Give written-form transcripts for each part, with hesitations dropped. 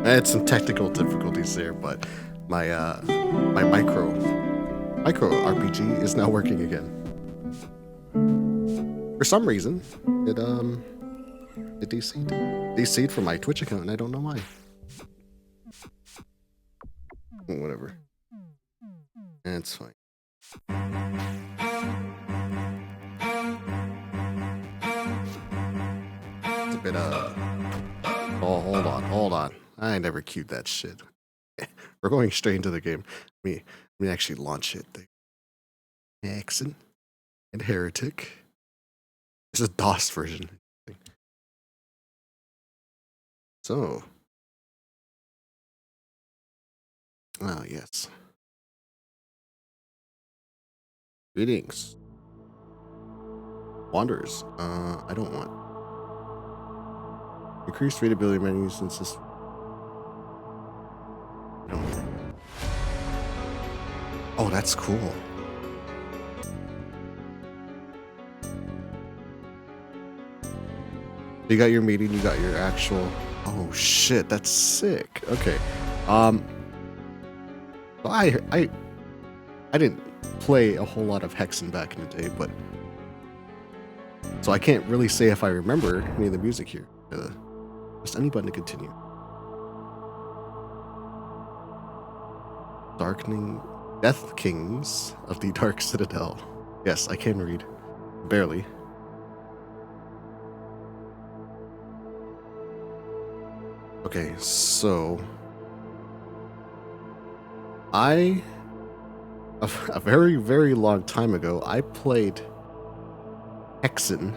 I had some technical difficulties there, but my my micro RPG is now working again. For some reason, it DC'd from my Twitch account, and I don't know why. Whatever. It's fine. It's a bit oh, hold on. I never queued that shit. We're going straight into the game. Let me actually launch it. Hexen and Heretic. It's a DOS version. So. Ah, yes. Greetings. Wanderers. I don't want. Increased readability menu since this. I don't know. Oh, that's cool. You got your meeting, you got your actual. Oh shit, that's sick. Okay. I didn't play a whole lot of Hexen back in the day, but so I can't really say if I remember any of the music here. Press any button to continue. Darkening Death Kings of the Dark Citadel. Yes, I can read. Barely. Okay, so a very, very long time ago, I played Hexen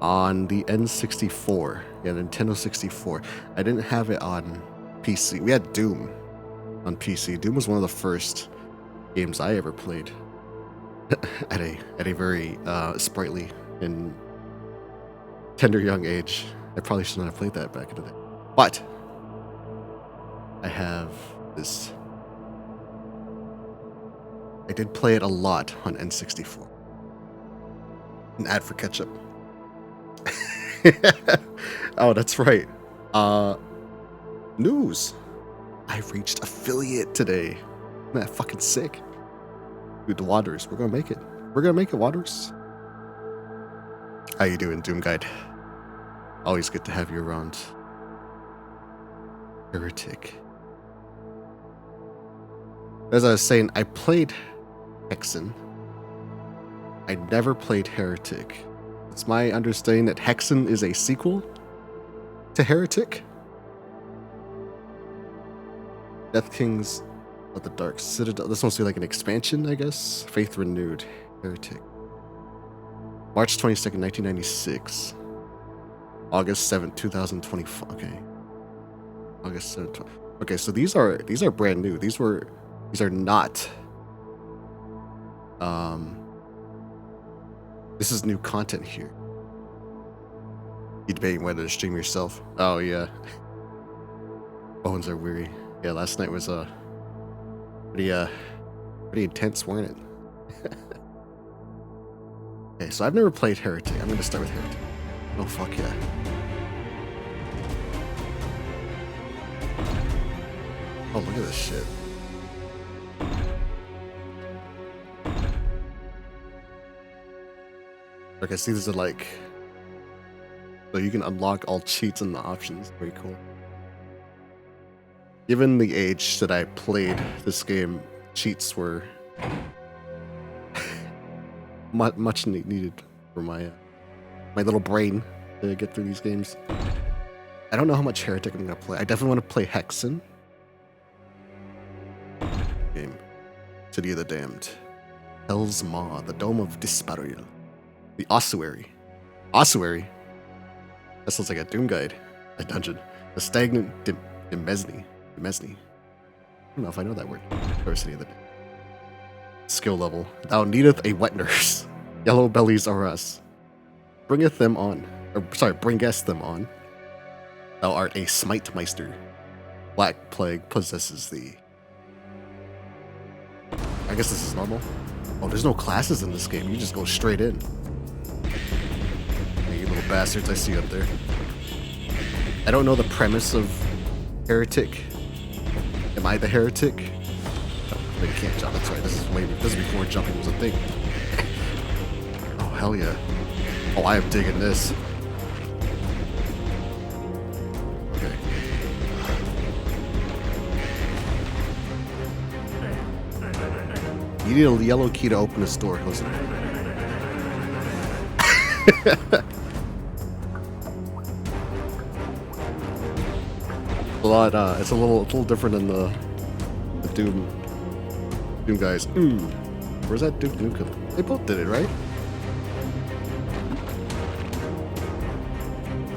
on the N64, yeah, Nintendo 64. I didn't have it on PC. We had Doom on PC. Doom was one of the first games I ever played at a very sprightly and tender young age. I probably should not have played that back in the day. But I have this. I did play it a lot on N64. An ad for ketchup. Oh, that's right. News. I reached affiliate today. Isn't that fucking sick? Dude, the Wanderers. We're gonna make it. We're gonna make it, Wanderers. How you doing, Doom Guide? Always good to have you around. Heretic. As I was saying, I played Hexen. I never played Heretic. It's my understanding that Hexen is a sequel to Heretic. Death Kings of the Dark Citadel. This must be like an expansion, I guess. Faith Renewed. Heretic. March 22nd, 1996. August 7th, 2025. Okay. August 7th. Okay, so these are brand new. These are not. This is new content here. You debating whether to stream yourself? Oh yeah. Bones are weary. Yeah, last night was pretty intense, weren't it? Okay, so I've never played Heretic. I'm gonna start with Heretic. Oh fuck yeah. Oh, look at this shit. Okay, see, these are like, so you can unlock all cheats and the options. Very cool. Given the age that I played this game, cheats were much needed for my little brain to get through these games. I don't know how much Heretic I'm gonna play. I definitely want to play Hexen. Game. City of the Damned. Hell's Maw. The Dome of Disparil. The Ossuary. Ossuary? That sounds like a Doom Guide. A dungeon. The Stagnant Demesne. I don't know if I know that word. Or City of the Damned. Skill level. Thou needeth a wet nurse. Yellow bellies are us. Bringeth them on. Bringest them on. Thou art a smite meister. Black plague possesses thee. I guess this is normal. Oh, there's no classes in this game. You just go straight in. Hey, you little bastards, I see you up there. I don't know the premise of Heretic. Am I the heretic? Oh, you can't jump. That's right. This is before jumping was a thing. Oh hell yeah! Oh, I am digging this. Okay. You need a yellow key to open this door. Listen. It's a little different than the Doom guys. Where's that Duke Nukem? They both did it, right?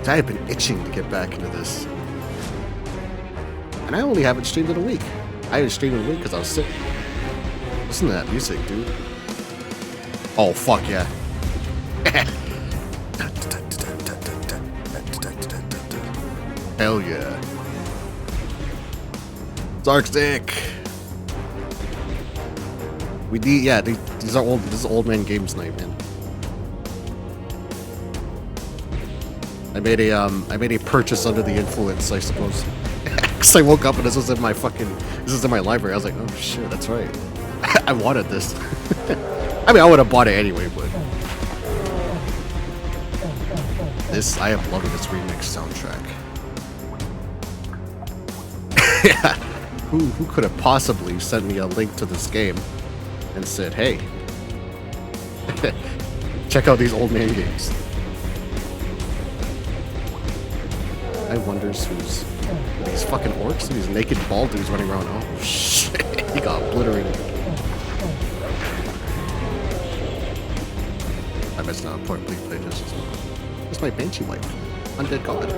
I have been itching to get back into this, and I only haven't streamed in a week. I haven't streamed in a week because I was sick. Listen to that music, dude. Oh fuck yeah! Hell yeah! Zarkstick. We need, yeah. These are old. This is old man games night, man. I made a purchase under the influence, I suppose. Cause I woke up and this was in my library. I was like, oh shit, that's right. I wanted this. I mean, I would have bought it anyway, but I am loving this remix soundtrack. Yeah. Who could have possibly sent me a link to this game and said, hey, check out these old man games. I wonders who's these fucking orcs and these naked bald dudes running around. Oh shit, he got obliterated. I missed out. Important, please play this. It's my Banshee wife. Undead god.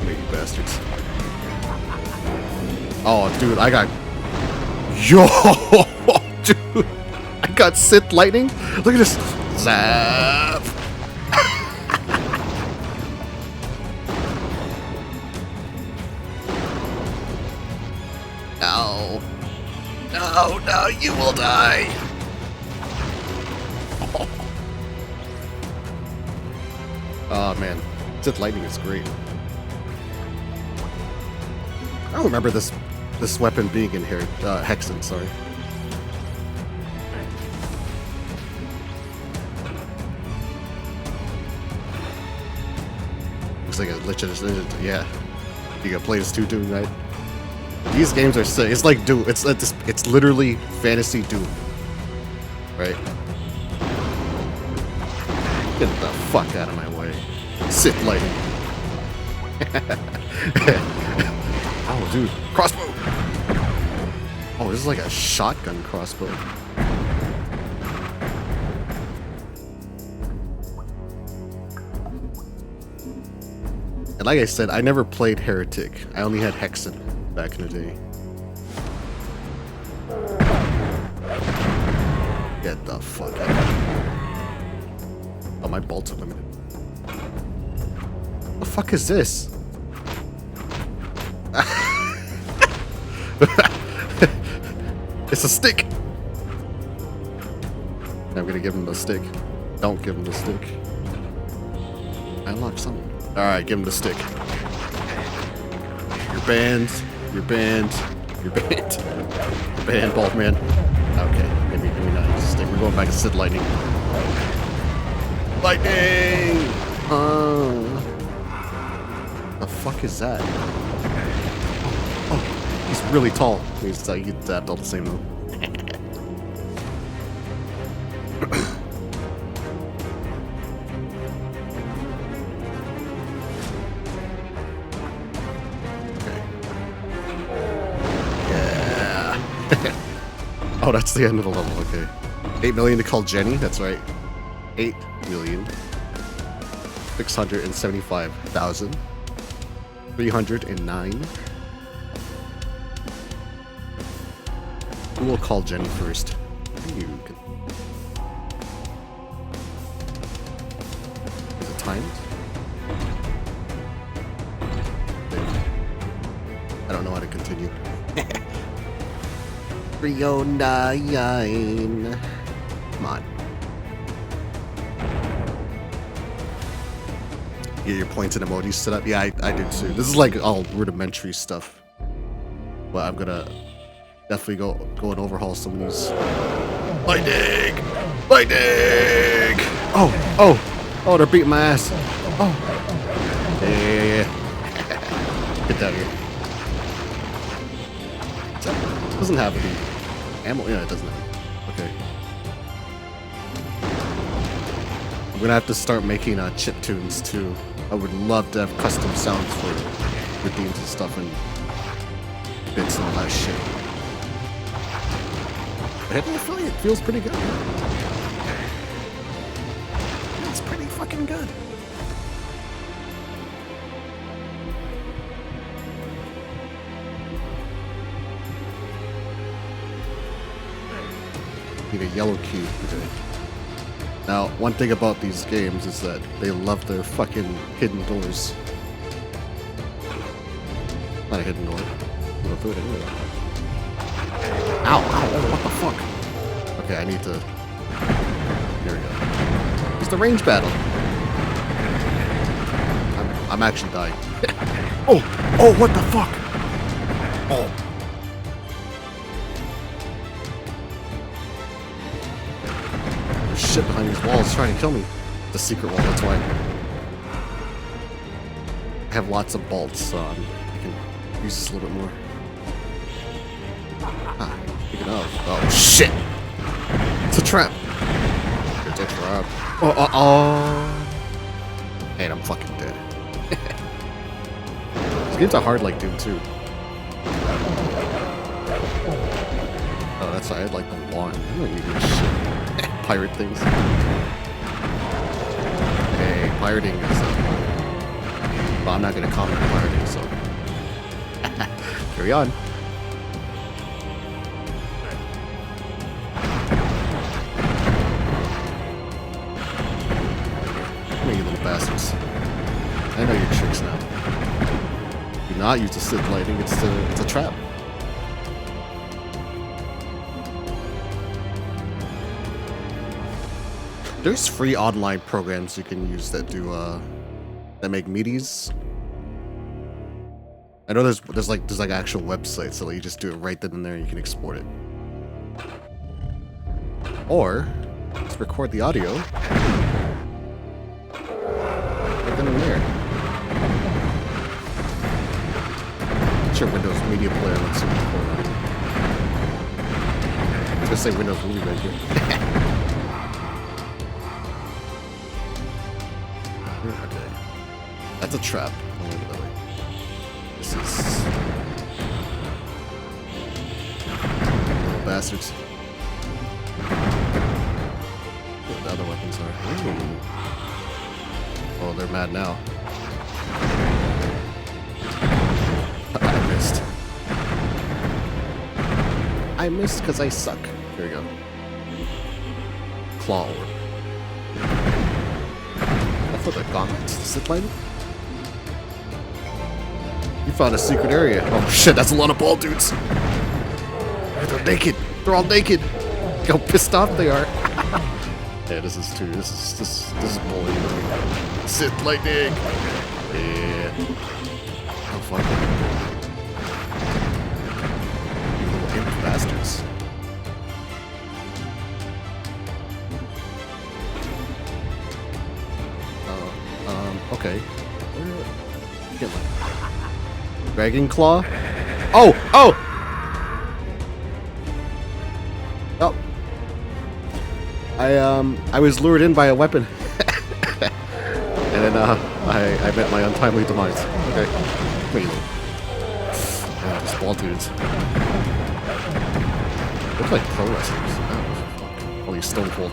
You bastards. Oh, dude, I got... Yo! Dude! I got Sith lightning? Look at this! Zap! No. No, no, you will die! Oh, man. Sith lightning is great. I don't remember this weapon being in here. Hexen, sorry. Looks like a legit, yeah. You can play this too, Doom, right? These games are sick. It's like Doom. It's literally fantasy Doom, right? Get the fuck out of my way. Sith lightning. Oh, dude. Crossbow! Oh, this is like a shotgun crossbow. And like I said, I never played Heretic. I only had Hexen back in the day. Get the fuck out. Oh, my bolts are limited. The fuck is this? It's a stick! I'm gonna give him the stick. Don't give him the stick. I unlocked something. Alright, give him the stick. You're banned. You're banned. You're banned. You're banned, bald man. Okay, give me not the stick. We're going back to Sith lightning. Lightning! The fuck is that? Oh, he's really tall. He's zapped all the same though. Oh, that's the end of the level, okay. 8 million to call Jenny, that's right. 8,675,309. Who will call Jenny first? You can... Is it timed? I don't know how to continue. 309. Come on. Get your points and emojis set up. Yeah, I did too. This is like all rudimentary stuff. But I'm gonna definitely go and overhaul some of these. Lightning! Lightning! Oh, they're beating my ass. Oh. Yeah. Get down here. It doesn't have any ammo. Yeah, it doesn't have. Okay. I'm gonna have to start making chip tunes too. I would love to have custom sounds for themes and stuff and bits and all that shit. I feel like it feels pretty good. It's pretty fucking good. Need a yellow key. Okay. Now, one thing about these games is that they love their fucking hidden doors. Not a hidden door. I'm gonna throw it anyway. Ow, what the fuck? Okay, I need to... Here we go. It's the range battle. I'm actually dying. Oh, what the fuck? Oh. There's shit behind these walls trying to kill me. The secret wall, that's why. I have lots of bolts, so I can use this a little bit more. Speaking of, oh shit! It's a trap. It's a trap. Oh. And I'm fucking dead. These games are hard like Doom 2. Oh, that's why I like the wand. I don't need this shit. Pirate things. Hey, pirating is. Well, I'm not gonna comment on pirating, so. Carry on. You little bastards. I know your tricks now. Do not use the Sith lighting, it's a trap. There's free online programs you can use that do that make meaties. I know there's like actual websites so you just do it right then and there and you can export it. Or just record the audio. In there. Sure, Windows Media Player lets you record on. I was gonna say Windows Movie right here. Okay. That's a trap. This is... Little bastards. What the other weapons are. Ooh. Oh, they're mad now. I missed because I suck. Here we go. Claw orb. That's what the gauntlets. Sith lighting? You found a secret area. Oh shit, that's a lot of ball dudes. They're naked. They're all naked. Look how pissed off they are. Yeah, this is bullying. Sith lightning. Yeah. How fun. You little imp bastards. Okay. Get one. Dragon Claw? Oh! I was lured in by a weapon. And then, I met my untimely demise. Okay. Wait. Yeah, these ball dudes. Look like pro wrestlers. Oh, fuck. All these stone cold.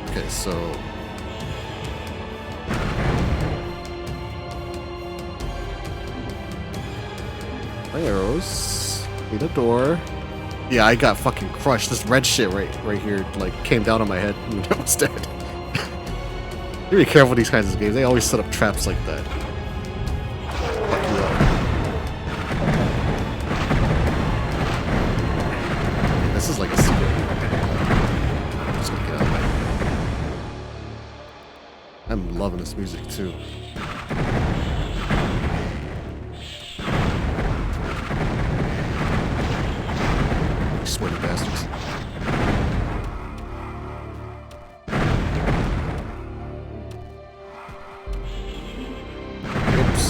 Okay, so... My arrows. Need a door. Yeah, I got fucking crushed. This red shit right here, like, came down on my head and I was dead. You be careful with these kinds of games. They always set up traps like that. Fuck you up. Okay, this is like a secret. I'm just gonna get out of there. I'm loving this music too. Sweaty bastards. Oops.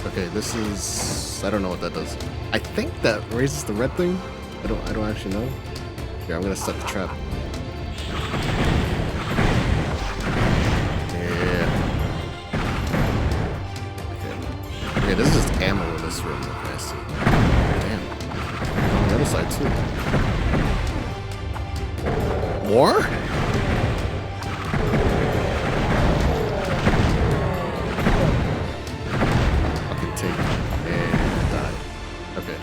Okay, this is... I don't know what that does. I think that raises the red thing. I don't actually know. Here, I'm gonna set the trap. Okay, this is just ammo in this room. Okay, I see. Damn. On the other side, too. More? Fucking take and die. Okay.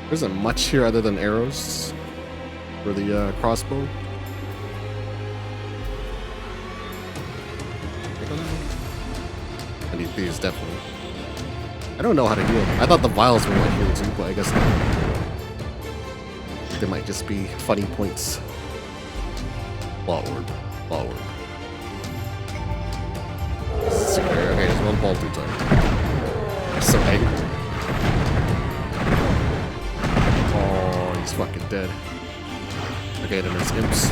There isn't much here other than arrows for the crossbow. I need these, definitely. I don't know how to heal. I thought the vials were like heal too, but I guess not. They might just be funny points. Claw orb. Claw orb. Secret. Okay, there's one ball through time. I'm so angry. Oh, he's fucking dead. Okay, then there's imps.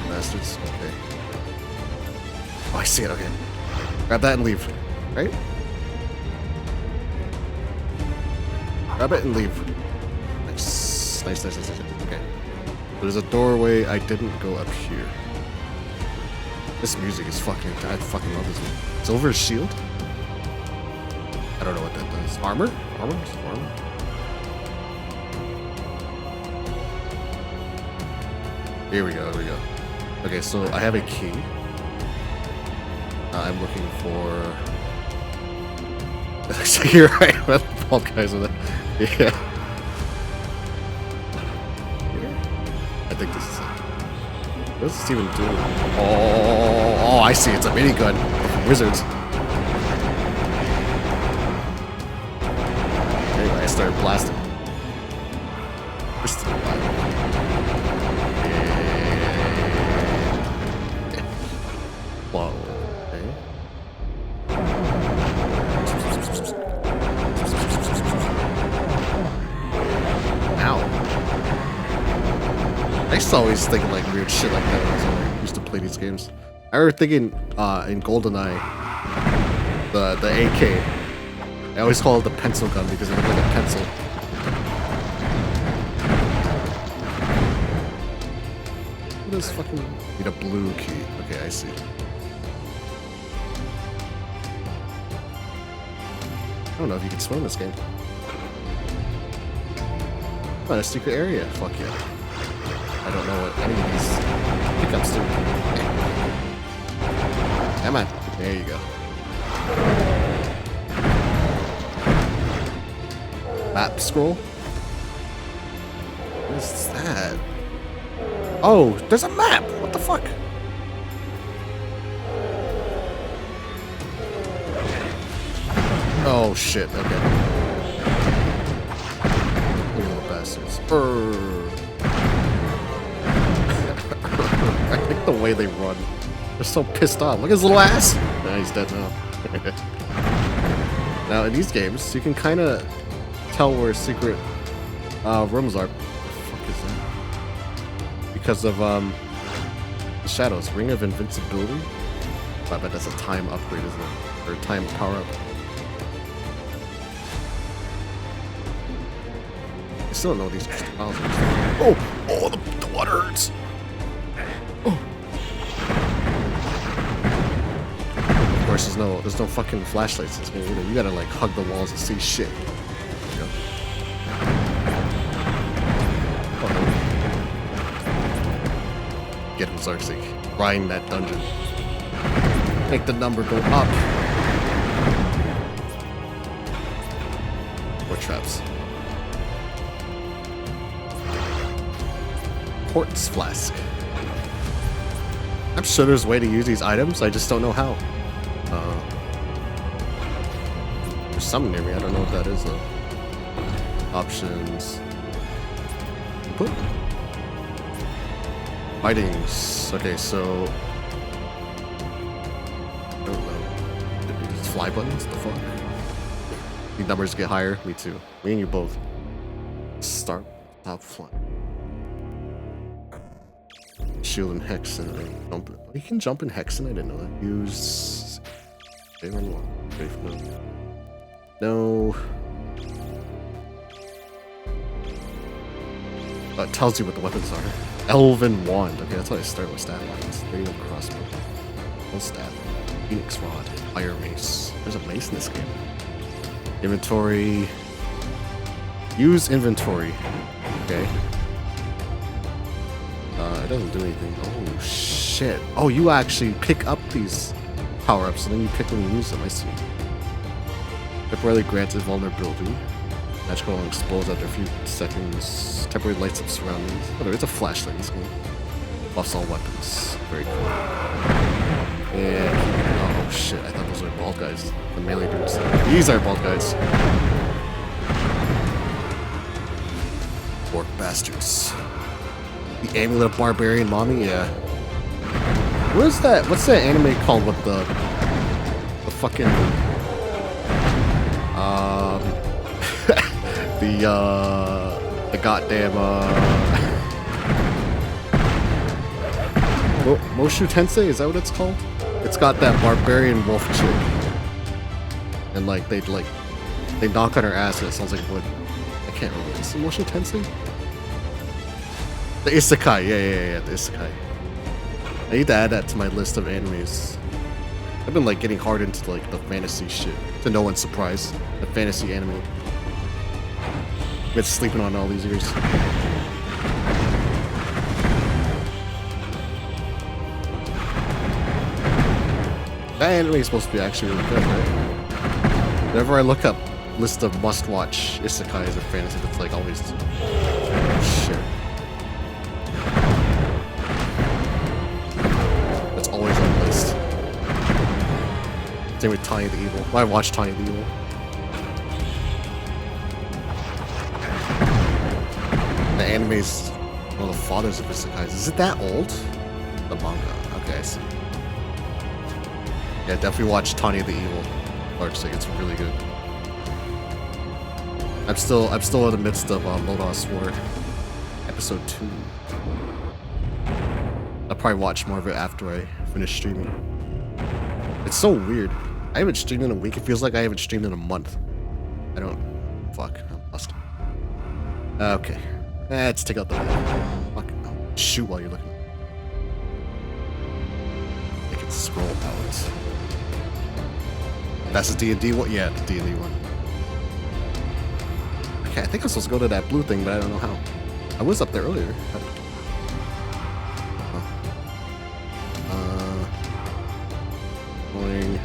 Bastards. Okay. Oh, I see it. Okay. Grab that and leave. Right? Grab it and leave. Nice. Nice. Okay. There's a doorway. I didn't go up here. This music is fucking... I fucking love this one. Silver shield? I don't know what that does. Armor? Armor? Armor? Here we go. Here we go. Okay, so I have a key. I'm looking for... You're right, all guys with it. Yeah. I think this is it. What does this even do? Oh, I see. It's a minigun. Wizards. Anyway, I started blasting. Whoa. I used to always think of like weird shit like that when I used to play these games. I remember thinking in GoldenEye, the AK, I always call it the pencil gun because it looked like a pencil. What is fucking... Need a blue key. Okay, I see. I don't know if you can swim in this game. Oh, a secret area. Fuck yeah. I don't know what any of these pickups do. Come on. There you go. Map scroll? What is that? Oh, there's a map! What the fuck? Oh shit, okay. You little bastards. I like the way they run. They're so pissed off. Look at his little ass! Nah, he's dead now. Now, in these games, you can kind of tell where secret rooms are. What the fuck is that? Because of the shadows. Ring of Invincibility? I bet that's a time upgrade, isn't it? Or a time power up. I still don't know these crystals are. Oh, the water hurts. Oh. Of course, there's no fucking flashlights in this game. You gotta like hug the walls and see shit. You know? Get him, Zarksik. Grind that dungeon. Make the number go up. More traps. Quartz flask. I'm sure there's a way to use these items, I just don't know how. There's some near me, I don't know what that is though. Options. Input. Fightings. Okay, so... I don't know. These fly buttons? The fuck? The numbers get higher. Me too. Me and you both. Start top flying. Shield and Hexen. And jump. You can jump in Hexen. I didn't know that. Use. Run one. Ready for no. It tells you what the weapons are. Elven Wand. Okay, that's why I start with stat lines. Radio crossbow. Full staff. Phoenix Rod. Fire Mace. There's a mace in this game. Inventory. Use inventory. Okay. It doesn't do anything. Oh, shit. Oh, you actually pick up these power-ups, and then you pick when you use them. I see. Temporarily grants invulnerability. Magical and explodes after a few seconds. Temporarily lights up surroundings. Oh, there is a flashlight in this game. Buffs all weapons. Very cool. And oh shit, I thought those were bald guys. The melee dudes. These are bald guys. Orc bastards. The Amulet of Barbarian Mommy, yeah. What is that? What's that anime called with the fucking the goddamn Moshu Tensei, is that what it's called? It's got that barbarian wolf chick. And like they knock on her ass and it sounds like wood. I can't remember. Is it Moshu Tensei? The Isekai, yeah, the Isekai. I need to add that to my list of animes. I've been like getting hard into like the fantasy shit. To no one's surprise. The fantasy anime. Been sleeping on all these years. That anime is supposed to be actually really good, right? Whenever I look up list of must-watch isekais or fantasy, it's like always shit. That's always on the list. Same with Tiny the Evil. Well, I watched Tiny the Evil. The anime's one of the fathers of isekais. Is it that old? The manga. Okay, I see. Yeah, definitely watch Tanya the Evil. Largely, it's really good. I'm still in the midst of Lodos War, episode 2. I'll probably watch more of it after I finish streaming. It's so weird. I haven't streamed in a week. It feels like I haven't streamed in a month. I don't. Fuck. I'm lost. Okay. Let's take out the. Fuck. Shoot while you're looking. I can scroll out. That's the D&D one? Yeah, the D&D one. Okay, I think I'm supposed to go to that blue thing, but I don't know how. I was up there earlier. Going. I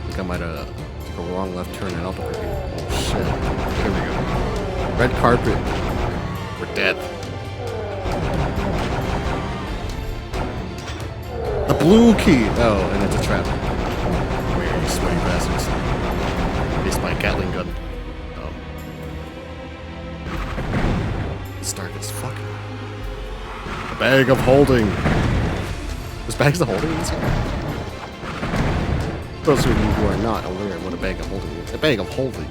think I might have took a wrong left turn and up over here. Oh shit. Here we go. Red carpet. We're dead. The blue key! Oh, and it's a trap. Where are you sweaty bastards? Face my Gatling gun. Oh. It's dark as fuck. A bag of holding. There's bags of holding in this game? For those of you who are not aware of what a bag of holding is, a bag of holding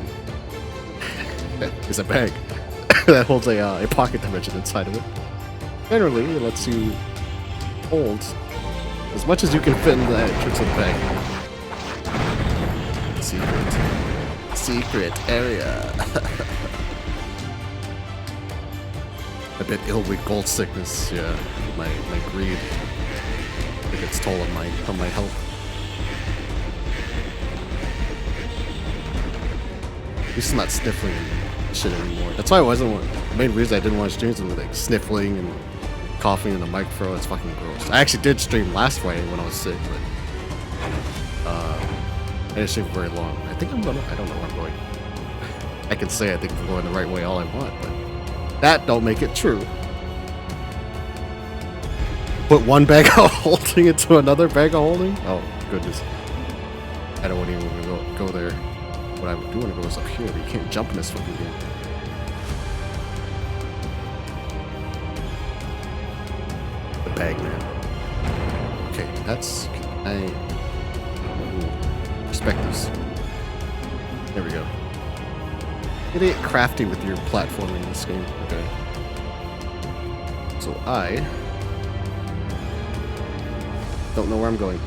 is a bag that holds a pocket dimension inside of it. Generally, it lets you hold as much as you can fit in the entrance of the bag. Secret area. A bit ill with gold sickness. Yeah, my greed. It gets toll on my health. At least I'm not sniffling shit anymore. That's why I wasn't. The main reason I didn't want to stream was like sniffling and coughing in the microphone. It's fucking gross. I actually did stream last Friday when I was sick, but I didn't stream for very long. I think I don't know where I'm going. I can say I think I'm going the right way all I want, but that don't make it true. Put one bag of holding into another bag of holding? Oh, goodness. I don't even want to go there. What I do want to go is up here, but you can't jump in this fucking game. The bag, man. Okay, that's... Respect this. There we go. Get it crafty with your platforming in this game. Okay. So I don't know where I'm going.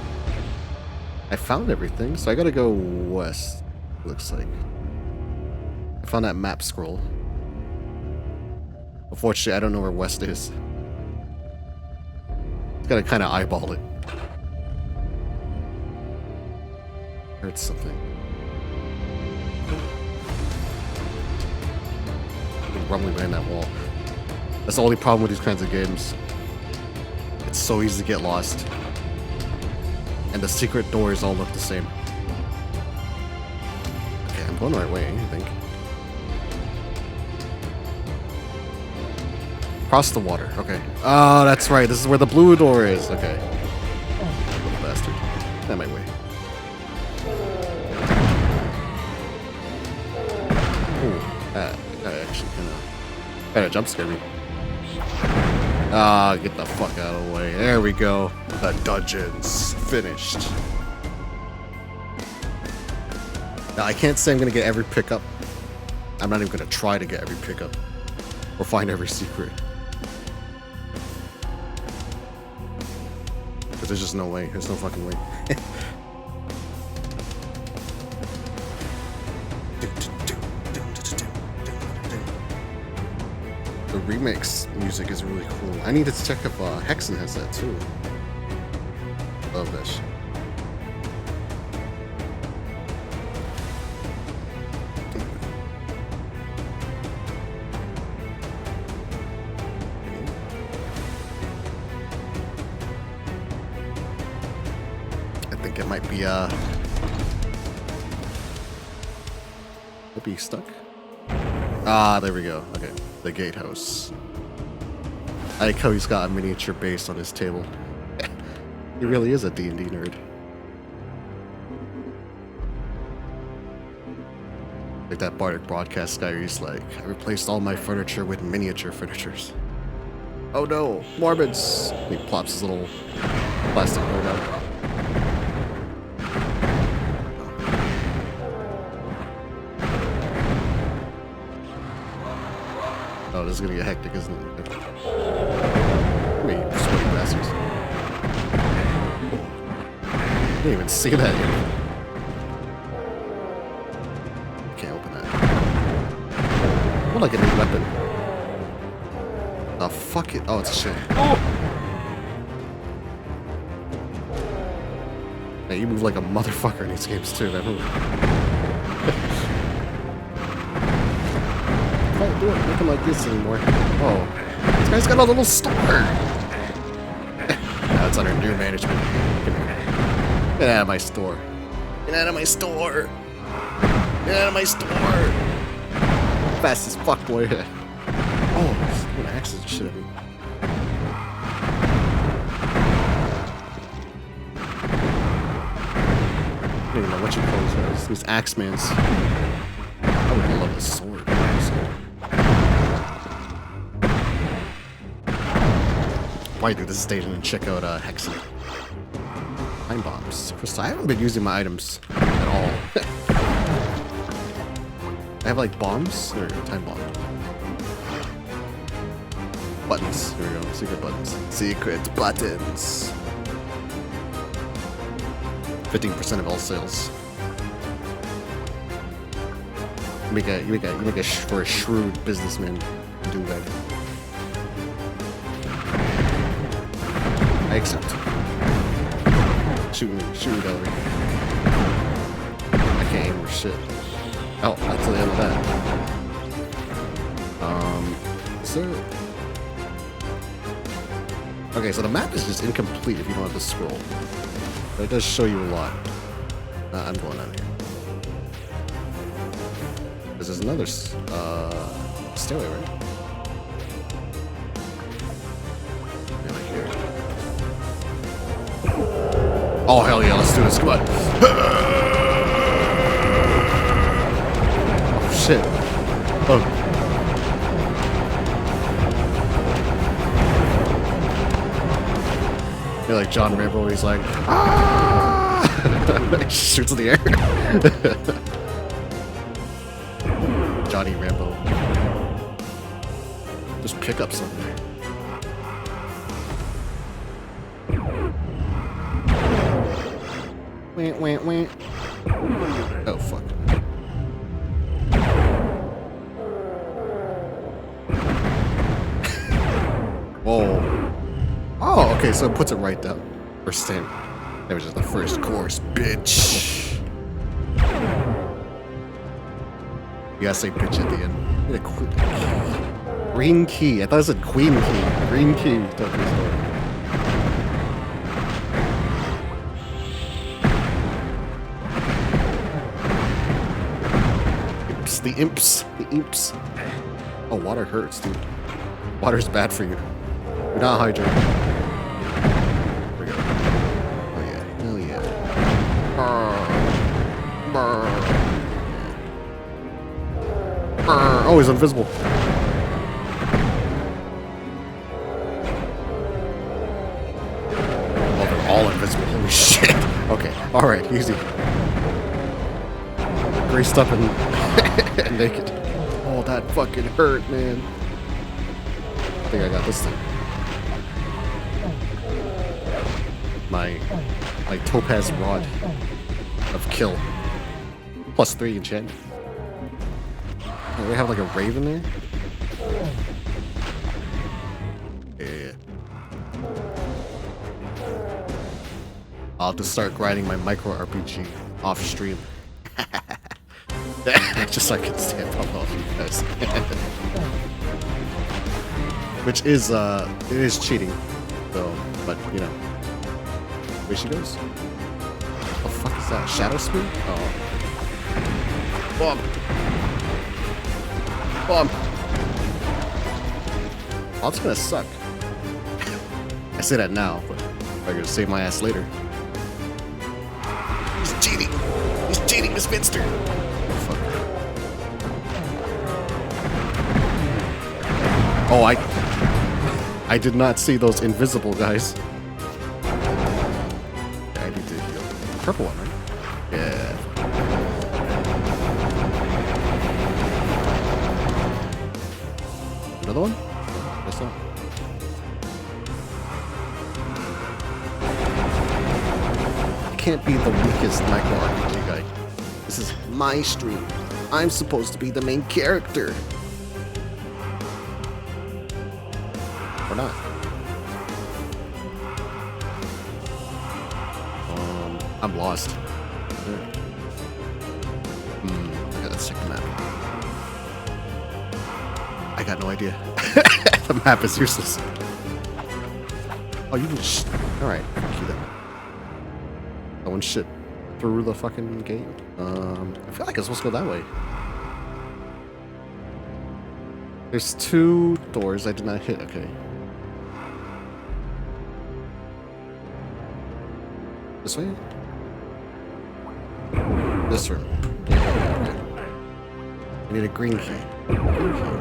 I found everything, so I gotta go west, looks like. I found that map scroll. Unfortunately, I don't know where west is. Gotta kind of eyeball it. Heard something. Rumbling behind that wall. That's the only problem with these kinds of games. It's so easy to get lost. And the secret doors all look the same. Okay, I'm going the right way, I think. Across the water, okay. Oh, that's right, this is where the blue door is. Okay. Little bastard. That might wait. Ooh, that actually kinda jump scared me. Ah, get the fuck out of the way. There we go. The dungeon's finished. Now, I can't say I'm gonna get every pickup. I'm not even gonna try to get every pickup. Or find every secret. Because there's just no way. There's no fucking way. The remix music is really cool. I need to check if Hexen has that too. Love that shit. I think it might be stuck. Ah, there we go. Okay, the gatehouse. I like how he's got a miniature base on his table. He really is a D&D nerd. Like that Bardic broadcast guy, he's like, I replaced all my furniture with miniature furnitures. Oh no, Mormons! He plops his little plastic boat out. Oh, this is gonna get hectic, isn't it? Wait, sweaty bastards. I didn't even see that yet. Can't open that. What, like a new weapon? Oh, fuck it. Oh, it's a shit. Oh! Man, you move like a motherfucker in these games, too. That move. Can't do it looking like this anymore. Oh, this guy's got a little store. That's under new management. Get out of my store. Get out of my store. Get out of my store. Fast as fuck, boy. Oh, what an accident shit. I don't even know what you call these Axemans. I would love a sword. Why do this station and check out Hexen? Time bombs. Crystal. I haven't been using my items at all. I have like bombs. There we go. Time bomb. Buttons. Here we go. Secret buttons. Secret buttons. 15% of all sales. You make a for a shrewd businessman do that. I accept. Shooting gallery. I can't aim for shit. Oh, that's the end of that. Is there... Okay, so the map is just incomplete if you don't have the scroll. But it does show you a lot. I'm going on here. Because there's another stairway, right? Oh, hell yeah, let's do this, come on. Oh, shit. Oh. You're like John Rambo, he's like, ah! He shoots in the air. Johnny Rambo. Just pick up something. Wah. Oh, fuck. Whoa. Oh, okay, so it puts it right down. First time. That was just the first course, bitch. You gotta say bitch at the end. Get a green key. I thought it said queen key. Green key. The imps. Oh, water hurts, dude. Water's bad for you. You're not hydrated. There we go. Oh yeah, hell yeah. Oh, he's invisible. Oh, they're all invisible. Holy shit. Okay, alright, easy. Graced up and naked. Oh, that fucking hurt, man. I think I got this thing. My topaz rod of kill. +3 enchantment. Oh, we have like a raven there? Yeah. I'll have to start grinding my micro RPG off stream. Just so I can stand up off you guys. Which is it is cheating, though, but you know. Where she goes? What the fuck is that? Shadow Spear? Oh. Bomb! Bomb! Oh, it's gonna suck. I say that now, but I'm gonna save my ass later. He's cheating! He's cheating, Miss Finster! Oh, I did not see those invisible guys. Yeah, I need to heal. Purple one, right? Yeah. Another one? Guess not. I can't be the weakest micro RPG guy. This is my stream. I'm supposed to be the main character. Or not. I'm lost. I gotta check the map. I got no idea. The map is useless. Oh, you can alright, fuck you then. No one shit through the fucking gate. I feel like I'm supposed to go that way. There's 2 doors I did not hit, okay. This way? This room. Yeah, okay. I need a green key. Green key.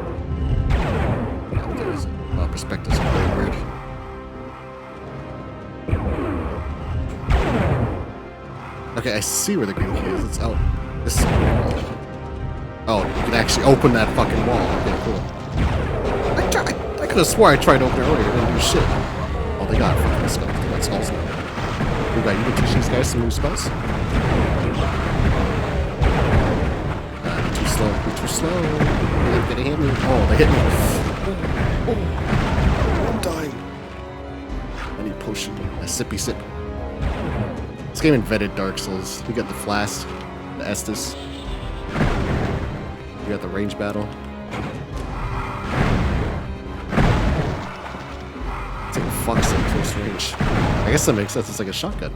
What is it? Oh, perspectives are very weird. Okay, I see where the green key is. It's out this side. Oh, you can actually open that fucking wall. Okay, cool. I could have swore I tried to open it earlier. It didn't do shit. Oh, they got fucking stuff. They got skulls now. You can teach these guys some new spells? Too slow. You're too slow. They're gonna hit me. Oh, they hit me. Oh, I'm dying. I need potion. A sippy sip. This game invented Dark Souls. You got the Flask, the Estus. You got the range battle. It's like fucks in close range. I guess that makes sense. It's like a shotgun.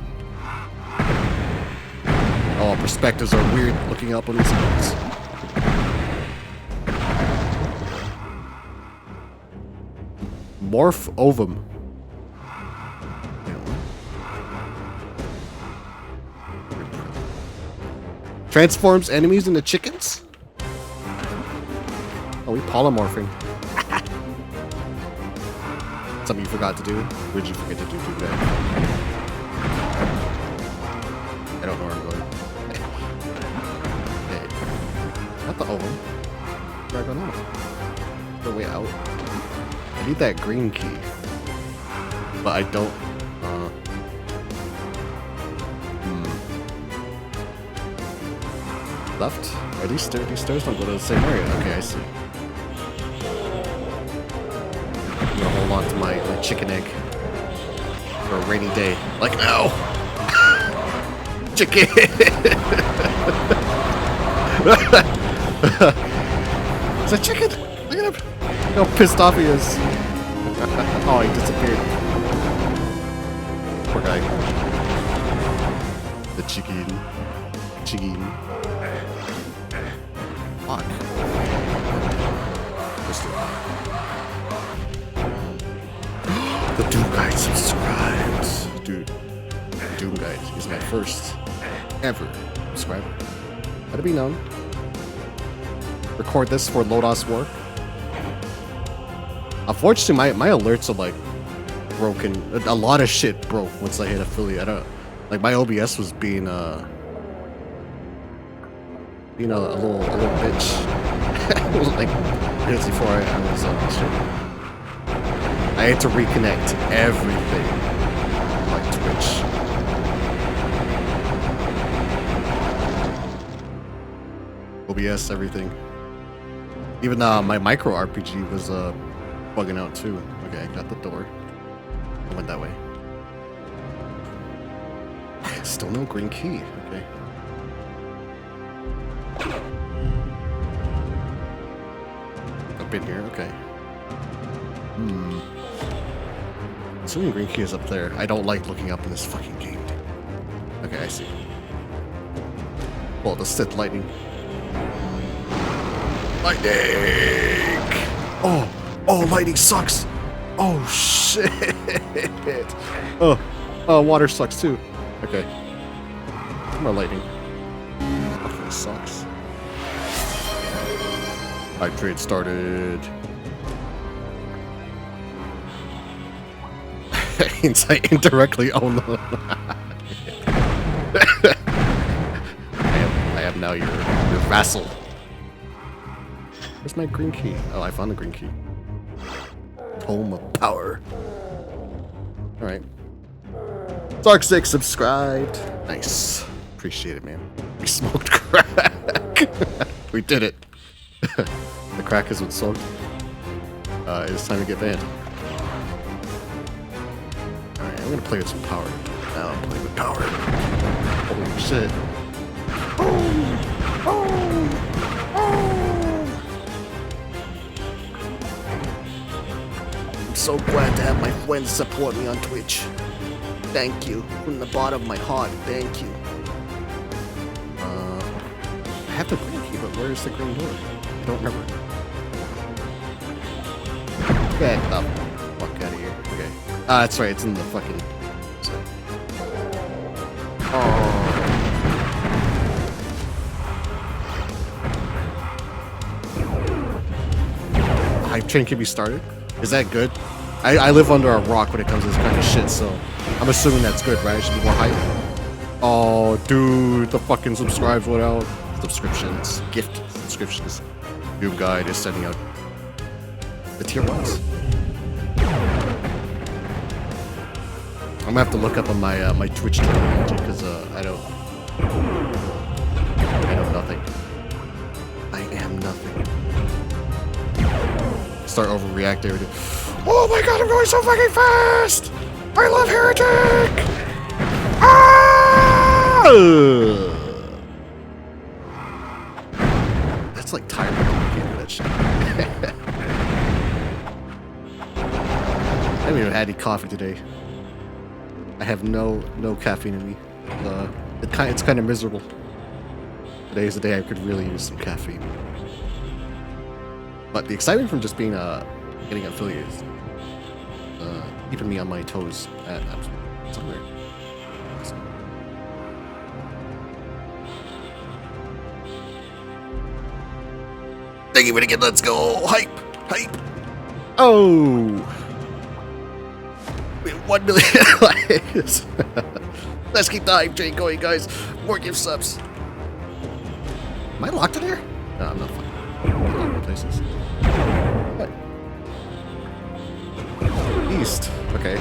Oh, perspectives are weird looking up on these guns. Morph ovum. Transforms enemies into chickens? Oh, we polymorphing. Something you forgot to do? What did you forget to do today? I don't know where I'm going. Hey. Not the ovum. I need that green key. But I don't... Left? Are these stairs don't go to the same area? Okay, I see. I'm gonna hold on to my chicken egg for a rainy day. Like, ow! Chicken! It's a chicken! Look at him! Look how pissed off he is. Oh, he disappeared. Poor guy. The chicken. Chicken. Fuck. The Doom Guide subscribes. Dude, Doom Guide is my first ever subscriber. Let it be known. Record this for Lodos War. Unfortunately, my alerts are like broken. A lot of shit broke once I hit affiliate. I don't like my OBS was being a little bitch. It was like minutes before I was shit. I had to reconnect everything like Twitch. OBS, everything. Even my micro RPG was bugging out too. Okay, I got the door. I went that way. Still no green key. Okay. Up in here. Okay. Assuming green key is up there. I don't like looking up in this fucking game. Okay, I see. Well, the Sith lightning. Lightning! Oh, lightning sucks! Oh, shit! Oh, water sucks too. Okay. More lightning. Fucking sucks. Hype trade started. Insight indirectly own the... I am now your vassal. Where's my green key? Oh, I found the green key. Home of power. Alright. Dark6 subscribed. Nice. Appreciate it, man. We smoked crack. We did it. The crack is what's soaked. It's time to get banned. Alright, I'm gonna play with some power. Now I'm playing with power. Holy shit. I'm so glad to have my friends support me on Twitch. Thank you. From the bottom of my heart, thank you. I have the green key, but where is the green door? I don't remember. Get the fuck out of here. Okay. That's right, it's in the fucking... Oh. Hype train can be started? Is that good? I live under a rock when it comes to this kind of shit, so I'm assuming that's good, right? It should be more hype. Oh, dude, the fucking subscribes went out. Subscriptions, gift subscriptions. Doom Guide is sending out the tier 1s. I'm gonna have to look up on my my Twitch terminology because I know nothing. I am nothing. Start overreacting. Oh my god, I'm going so fucking fast! I love Heretic! Ah! That's like tired. I can't do that shit. I haven't even had any coffee today. I have no caffeine in me. It's kind of miserable. Today is the day I could really use some caffeine. But the excitement from just being getting affiliated is keeping me on my toes at somewhere. Thank you again. Let's go. Hype. Oh. We have 1 million likes. Let's keep the hype train going, guys. More gift subs. Am I locked in here? No, I'm not fucking. Places. What? East. Okay.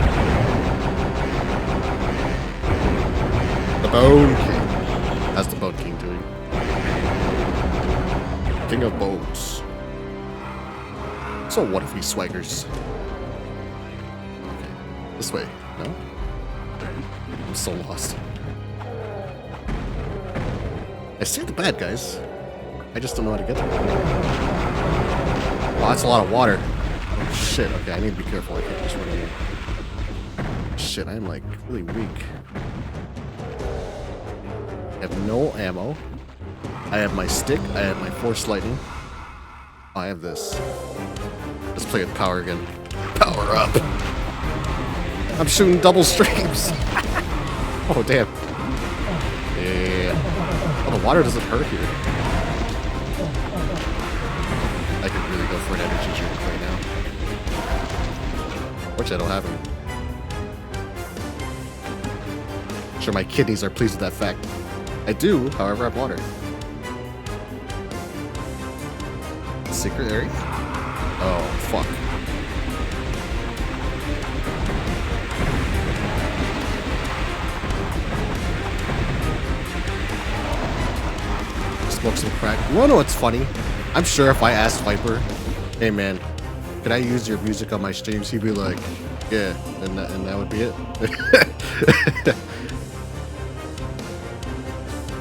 The Bone King. That's the Bone King doing. King of Bones. So what if he swaggers? Okay. This way. No? I'm so lost. I see the bad guys. I just don't know how to get them. Wow, that's a lot of water. Oh shit, okay, I need to be careful. I can't just run in. Shit, I'm like really weak. I have no ammo. I have my stick. I have my force lightning. Oh, I have this. Let's play with power again. Power up. I'm shooting double streams. Oh, damn. Yeah. Oh, the water doesn't hurt here. I could really go for an energy drink right now. Which I don't have any. Sure, my kidneys are pleased with that fact. I do, however, I have water. Secret area? Oh, fuck. Smoke some crack. You wanna know what's funny? I'm sure if I asked Viper, hey man, could I use your music on my streams? He'd be like, yeah, and that would be it.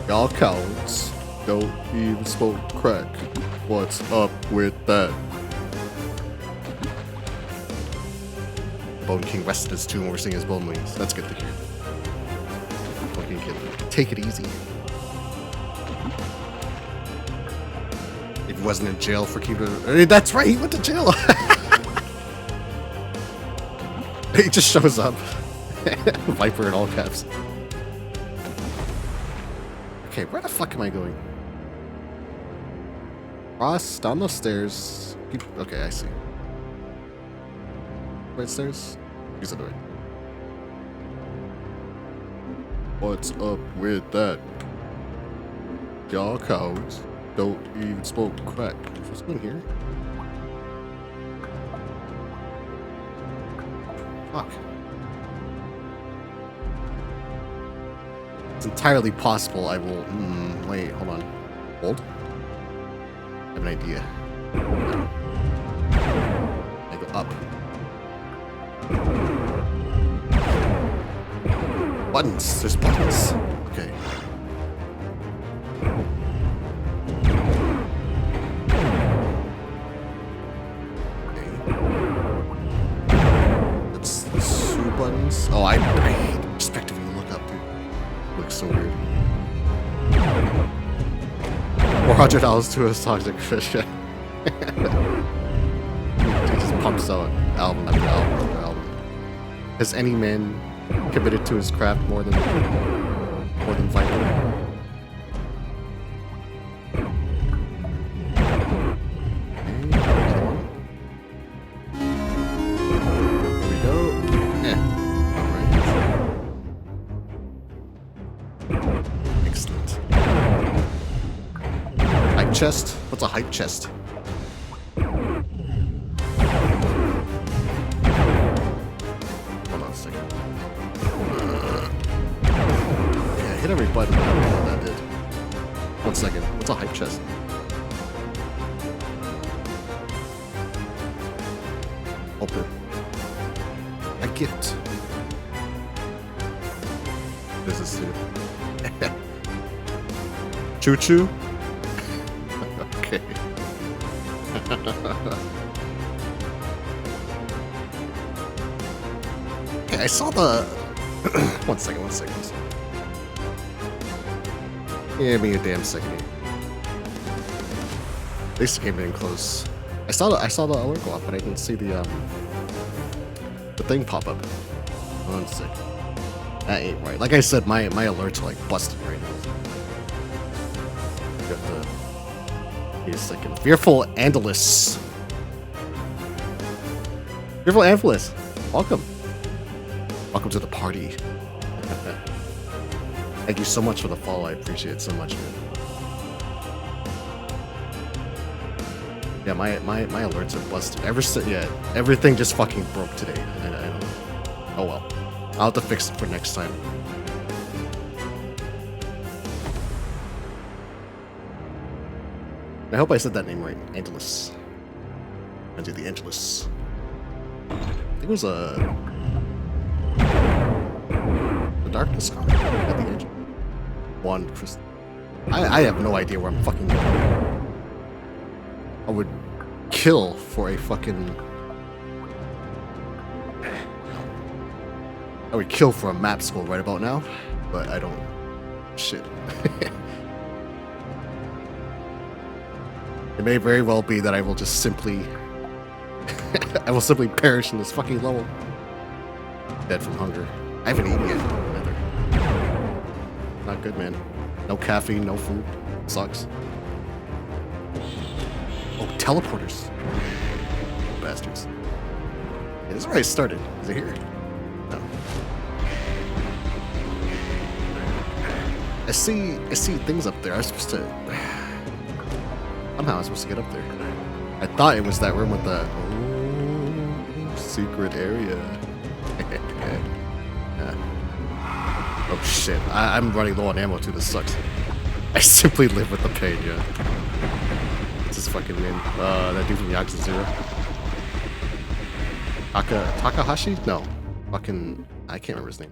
Y'all cowards don't even smoke crack. What's up with that? Bone King rested his tomb. We're seeing his bone wings. That's good to hear. Fucking kid. Take it easy. If he wasn't in jail for keeping... That's right, he went to jail. He just shows up. Viper in all caps. Okay, where the fuck am I going? Cross, down those stairs. Okay, I see. Right stairs? These are the way. What's up with that? Y'all cowards don't even smoke crack. What's in here? Fuck. It's entirely possible I will... wait, hold on. Hold? I have an idea. I go up. Buttons! There's buttons! Okay. That's two buttons. Oh, I hate the perspective when you look up, dude. Looks so weird. $400 to a toxic fish. He just pumps out album after album after album. Has any man committed to his craft more than Viper? Here we go. Alright. Excellent. Hype chest? What's a hype chest? Hold on a second. Yeah, I hit every button. I don't know what that did. 1 second. What's a hype chest? Open. A gift. What does this do? Choo choo? Okay. Okay, I saw the... One second. Give me a damn second here. At least it came in close. I saw the alert go off, but I didn't see the thing pop up. 1 second. That ain't right. Like I said, my alerts are like busted right now. Wait a second. Fearful Andalus. Fearful Andalus. Welcome. Welcome to the party. Thank you so much for the follow. I appreciate it so much, man. Yeah, my alerts are busted. Everything just fucking broke today. I don't. Oh well. I'll have to fix it for next time. I hope I said that name right. Angelus. I do the Angelus. I think it was the Darkness Con. Not the Angel. One crystal. I have no idea where I'm fucking going. I would kill for a fucking... I would kill for a map scroll right about now, but I don't... Shit. It may very well be that I will just simply... I will simply perish in this fucking level. Dead from hunger. I haven't eaten yet, either. Not good, man. No caffeine, no food. Sucks. Oh, teleporters. Bastards. Yeah, this is where I started. Is it here? No. I see things up there. I was supposed to... Somehow I was supposed to get up there. I thought it was that room with the... Oh, secret area. Yeah. Oh shit. I'm running low on ammo too. This sucks. I simply live with the pain, yeah. What's his fucking name? That dude from Yakuza 0. Takahashi? No. Fucking... I can't remember his name.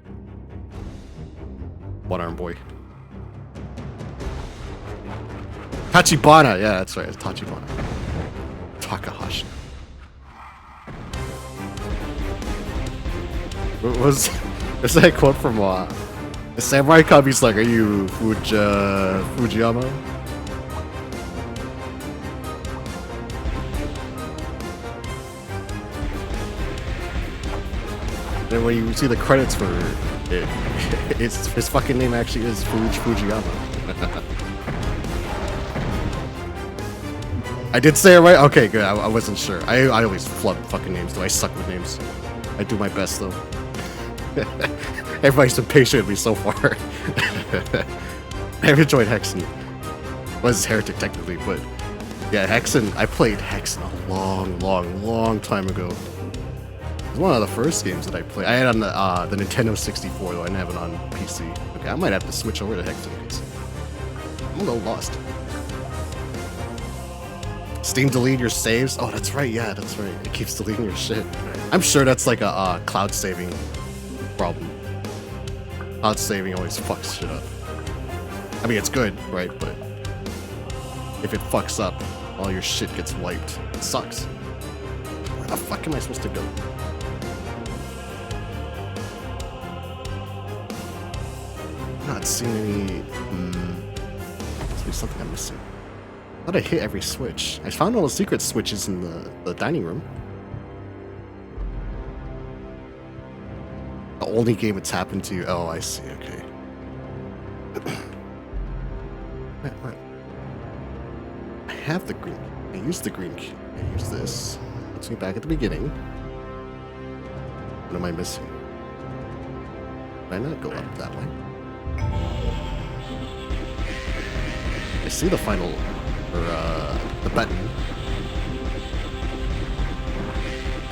One arm boy. Tachibana! Yeah, that's right. It's Tachibana. Takahashi. Was that quote from the Samurai Cop? He's like, "Are you Fujiyama?" Then when you see the credits for it, his fucking name actually is Fujiyama. I did say it right? Okay, good. I wasn't sure. I always flub fucking names, though. I suck with names. I do my best, though. Everybody's been patient with me so far. I've enjoyed Hexen. Was Heretic, technically, but... Yeah, Hexen... I played Hexen a long time ago. It was one of the first games that I played. I had on the Nintendo 64, though. I didn't have it on PC. Okay, I might have to switch over to Hexen, because I'm a little lost. Steam delete your saves? Oh, that's right. Yeah, that's right. It keeps deleting your shit. I'm sure that's like a cloud saving problem. Cloud saving always fucks shit up. I mean, it's good, right? But if it fucks up, all your shit gets wiped. It sucks. Where the fuck am I supposed to go? I'm not seeing any... Must be something I'm missing. I thought I hit every switch. I found all the secret switches in the dining room. The only game it's happened to you. Oh, I see. Okay. What? I have the green key. I use the green key. I use this. Puts me back at the beginning. What am I missing? Did I not go up that way? I see the final... Or, the button. I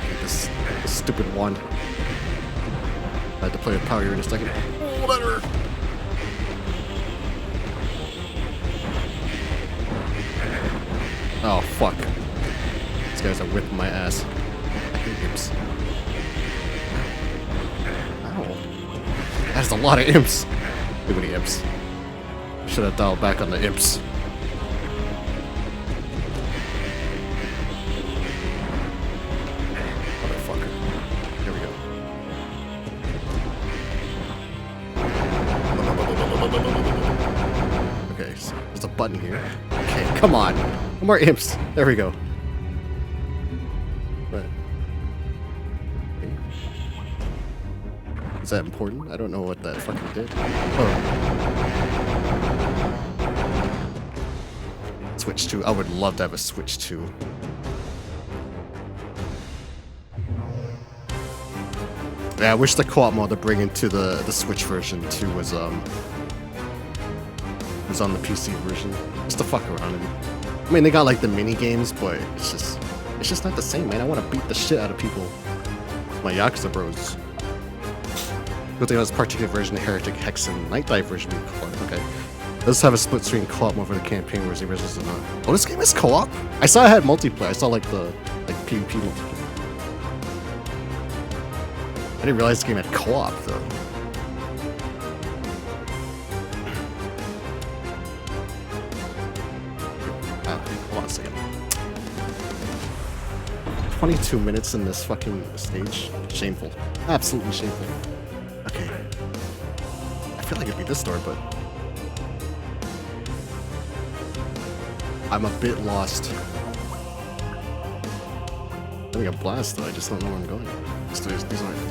hate this stupid wand. I had to play with power here in a second. Oh, that hurt! Oh, fuck. These guys are whipping my ass. I hate imps. Ow. That's a lot of imps. Too many imps. Should have dialed back on the imps. Button here. Okay, come on. No more imps. There we go. But, okay. Is that important? I don't know what that fucking did. Oh. Switch 2. I would love to have a Switch 2. Yeah, I wish the co-op mode to bring into the Switch version 2 was on the PC version, just to fuck around and I mean, they got like the mini games, but it's just not the same, man. I want to beat the shit out of people. My Yakuza bros. Good thing this particular version of Heretic, Hexen, Night Dive version being co-op. Okay. Does have a split screen co-op mode for the campaign, whereas the original does not. Oh, this game is co-op? I saw it had multiplayer. I saw like the PvP multiplayer. I didn't realize the game had co-op though. Hold on a second. 22 minutes in this fucking stage. Shameful. Absolutely shameful. Okay. I feel like it'd be this door, but I'm a bit lost. I'm having a blast though, I just don't know where I'm going. These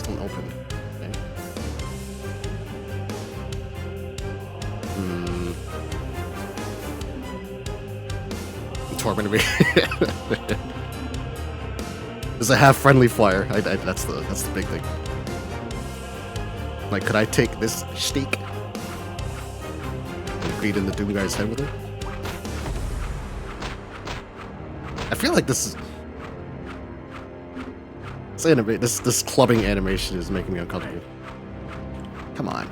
don't open. Okay. Tormented me. Does it have friendly fire? That's the big thing. Like, could I take this steak and beat in the Doom guy's head with it? I feel like this clubbing animation is making me uncomfortable. Come on.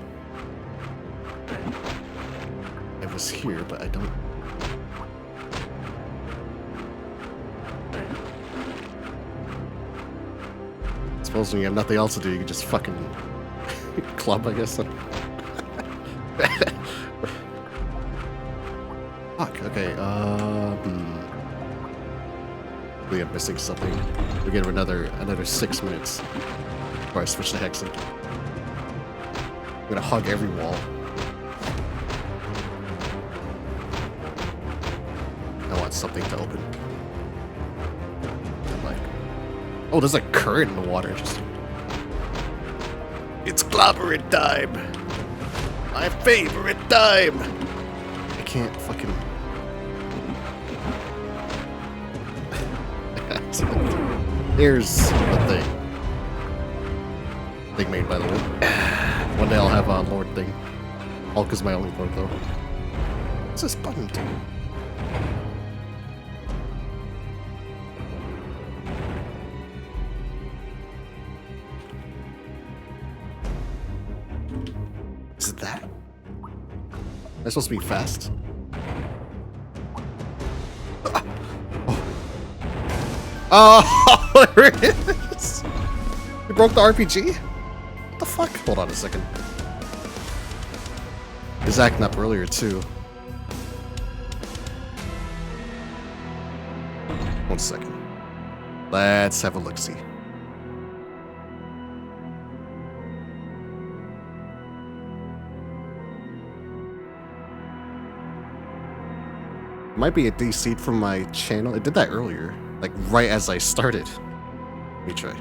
I was here, but I don't. Suppose when you have nothing else to do, you can just fucking club, I guess. Fuck, okay, I'm missing something. We get another 6 minutes before I switch to Hexen. I'm gonna hug every wall. I want something to open. Like, oh, there's a current in the water. Interesting. It's clobbering time. My favorite time. I can't fucking. Here's the thing. Thing made by the Lord. One day I'll have a Lord thing. Hulk is my only Lord though. What's this button do? Is it that? Am I supposed to be fast? Oh, there it is! You broke the RPG? What the fuck? Hold on a second. It was acting up earlier, too. 1 second. Let's have a look-see. Might be a deceit from my channel. It did that earlier. Like, right as I started. Let me try.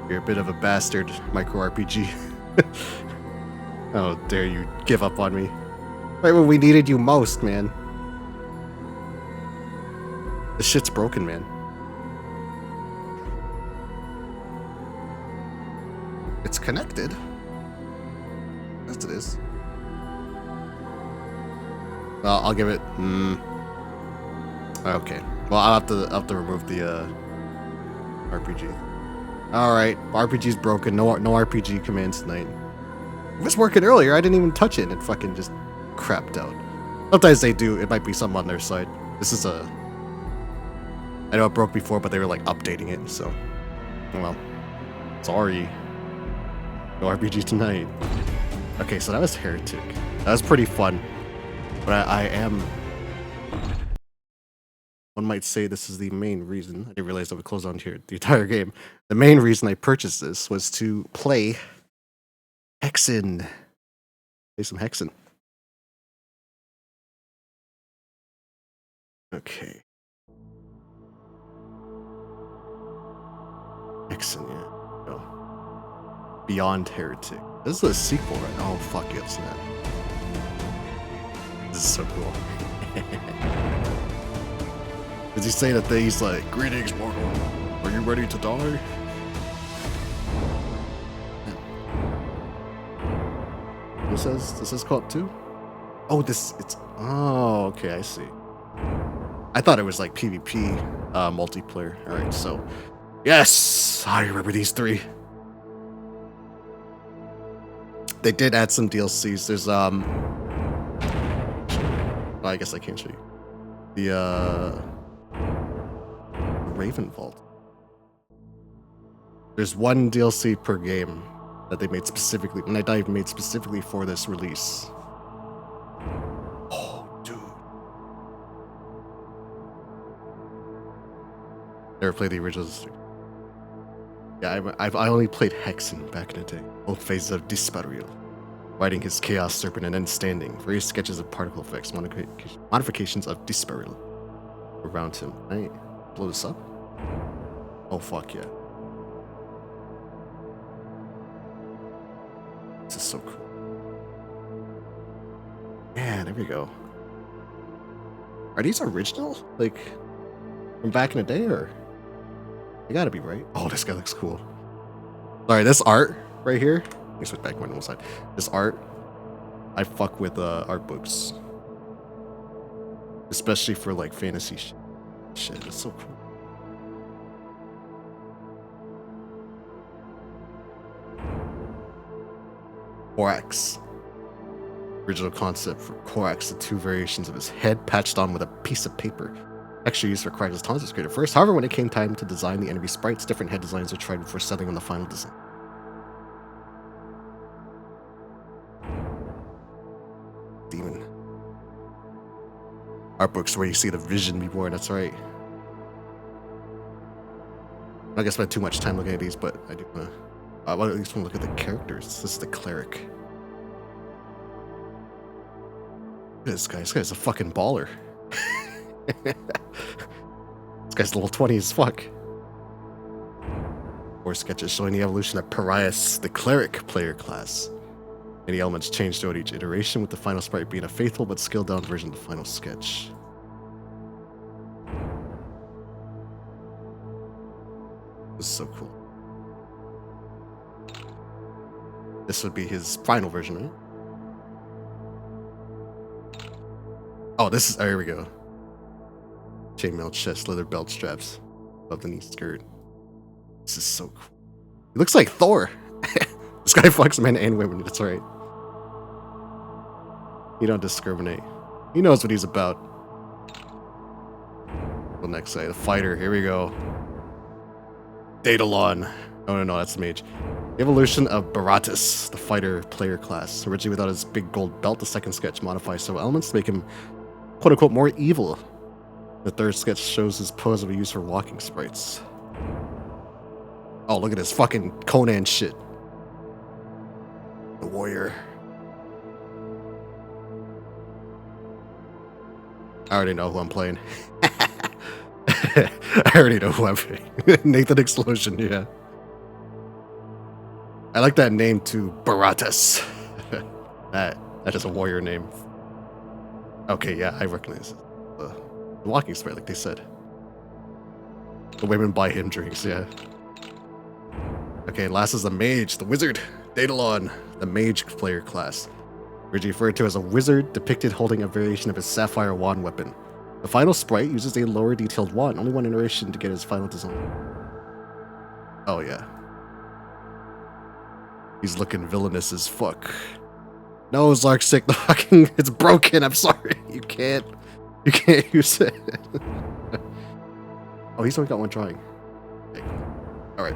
You're a bit of a bastard, micro RPG. How dare you give up on me. Right when we needed you most, man. This shit's broken, man. It's connected. Yes, it is. Well, I'll give it. Okay. Well, I'll have to remove the RPG. All right, RPG's broken. No RPG commands tonight. It was working earlier. I didn't even touch it, and it fucking just crapped out. Sometimes they do. It might be something on their side. This is a. I know it broke before, but they were like updating it. So, well, sorry. No RPG tonight. Okay, so that was Heretic. That was pretty fun. But I am... One might say this is the main reason. I didn't realize I would close on here the entire game. The main reason I purchased this was to play Hexen. Play some Hexen. Okay. Hexen, yeah. Oh. Beyond Heretic. This is a sequel, right? Oh, fuck it, snap. This is so cool. Does he say that he's like, greetings, mortal. Are you ready to die? This is co-op too? Oh, oh, okay, I see. I thought it was like PvP multiplayer. All right, so yes, I remember these three. They did add some DLCs. There's oh, I guess I can't show you. The Raven Vault. There's one DLC per game that they made specifically, and I made specifically for this release. Oh, dude. Never played the originals. Yeah, I only played Hexen back in the day. Both phases of Disparil. Riding his Chaos Serpent and then standing. Various sketches of particle effects, modifications of Disparil around him. Can I blow this up? Oh, fuck yeah. This is so cool. Yeah, there we go. Are these original? Like, from back in the day, or? They gotta be, right? Oh, this guy looks cool. Sorry, this art right here. Let me switch back to one side. This art, I fuck with art books. Especially for, like, fantasy shit. It's so cool. Korax. Original concept for Korax, the two variations of his head patched on with a piece of paper. Actually used for Korax's Tons created first. However, when it came time to design the enemy sprites, different head designs were tried before settling on the final design. Demon. Art books where you see the vision be born, that's right. I'm not gonna spend too much time looking at these, but I do wanna at least want to look at the characters. This is the cleric. Look at this guy. This guy's a fucking baller. This guy's level 20 as fuck. Four sketches showing the evolution of Parias, the cleric player class. Many elements changed throughout each iteration, with the final sprite being a faithful but scaled down version of the final sketch. This is so cool. This would be his final version, right? Oh, this is. Oh, here we go. Chainmail chest, leather belt straps, above the knee skirt. This is so cool. He looks like Thor. This guy fucks men and women. That's right. He don't discriminate. He knows what he's about. Well, next side, the fighter. Here we go. Daedalon. Oh no, that's the mage. Evolution of Baratus, the fighter player class. Originally without his big gold belt, the second sketch modifies several elements to make him quote-unquote more evil. The third sketch shows his pose will be used for walking sprites. Oh, look at this fucking Conan shit. The warrior. I already know who I'm playing. I already know who I'm playing. Nathan Explosion, yeah. I like that name too, Baratus. that is a warrior name. Okay, yeah, I recognize it. The walking sprite, like they said. The women buy him drinks, yeah. Okay, last is the mage, the wizard, Daedalon, the mage player class. Originally referred to as a wizard, depicted holding a variation of his sapphire wand weapon. The final sprite uses a lower detailed wand, only one iteration to get his final design. Oh yeah. He's looking villainous as fuck. No, Zarksick, the fucking, it's broken, I'm sorry. You can't use it. Oh, he's only got one drawing. Okay. Alright.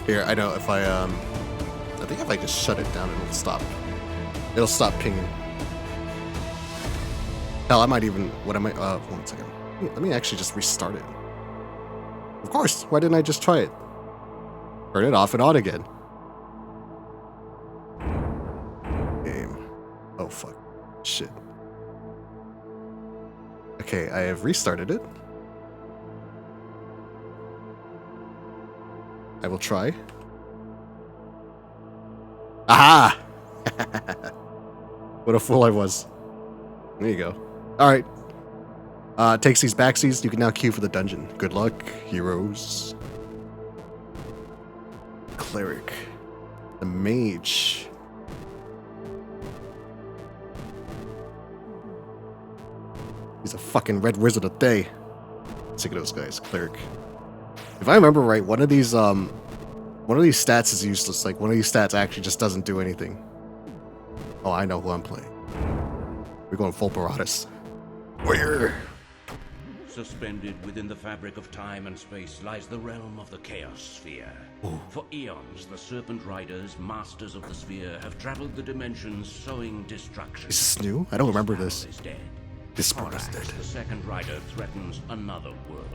Here, I know if I think if I just shut it down, it'll stop. It'll stop pinging. Hell, I might even, what am I, 1 second. Let me actually just restart it. Of course, why didn't I just try it? Turn it off and on again. Game. Oh, fuck. Shit. Okay, I have restarted it. I will try. Aha! What a fool I was. There you go. Alright. Takes these backsies. You can now queue for the dungeon. Good luck, heroes. cleric. The mage. He's a fucking red wizard of day. Sick of those guys. Cleric. If I remember right, one of these stats is useless. Like, one of these stats actually just doesn't do anything. Oh, I know who I'm playing. We're going full Baratus. Where? Suspended within the fabric of time and space lies the realm of the Chaos Sphere. Ooh. For eons, the Serpent Riders, masters of the sphere, have traveled the dimensions, sowing destruction. Is this new? I don't remember this. Is dead. This spawn is dead. The second rider threatens another world.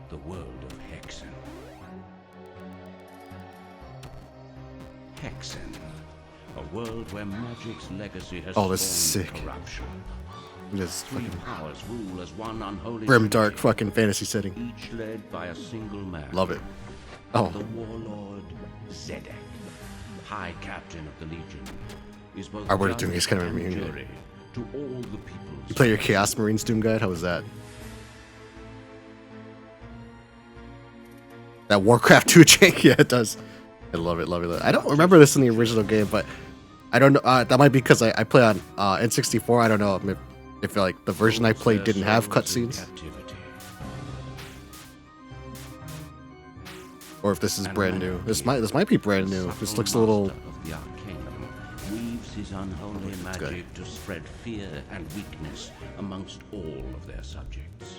The world of Hexen. Hexen. A world where magic's legacy has oh, this is sick. Corruption. This Three powers rule as one unholy grim dark fucking fantasy setting. Each led by a single man. Love it. Oh. The warlord Zedek, High Captain of the Legion, is both our word Doom is kind of immune to all the people. You play your Chaos Marines Doom guide? How was that? That Warcraft 2 change? Yeah, it does. I love it, love it. I don't remember this in the original game, but I don't know. That might be because I play on N64. I don't know if like the version I played didn't have cutscenes, or if this is brand new. This might be brand new. This looks a little. Weaves his unholy magic to spread fear and weakness amongst all of their subjects.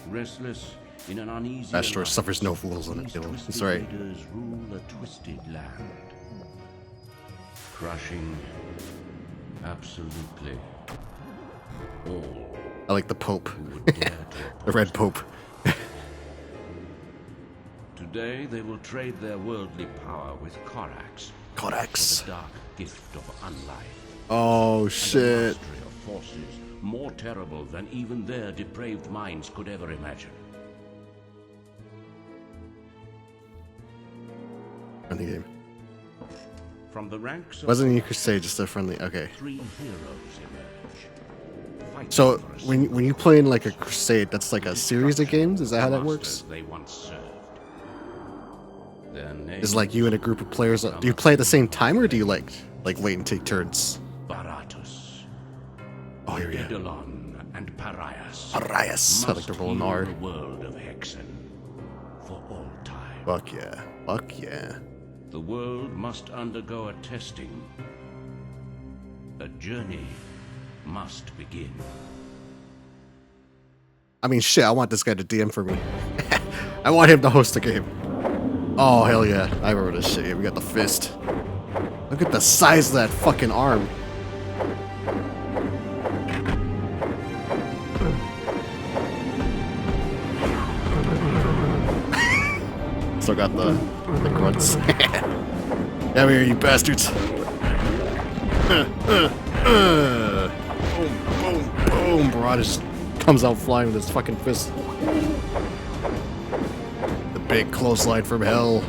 Restless in an uneasy Astor suffers no fools on it. That's right. Rule a twisted land, crushing absolutely all. I like the Pope, the Red Pope. Today they will trade their worldly power with Korax. Korax. The dark gift of unlife. Oh shit. And the mastery of forces more terrible than even their depraved minds could ever imagine. Friendly game. From the ranks of Wasn't New Crusade just a friendly? Okay. 3 heroes emerge. So when you play in like a crusade, that's like a series of games. Is that how that works? They once served. Is like you and a group of players. Do you play at the same time, or do you like wait and take turns? Baratus. Oh, here we go. Eidolon and Parias. Parias. I like to roll an R. The world of Hexen for all time. Fuck yeah. Fuck yeah. The world must undergo a testing. A journey must begin. I mean, shit, I want this guy to DM for me. I want him to host the game. Oh, hell yeah. I remember this shit. We got the fist. Look at the size of that fucking arm. Still got the grunts. Come here, you bastards. Boom, boom, boom. Baratus comes out flying with his fucking fist. The big clothesline from hell.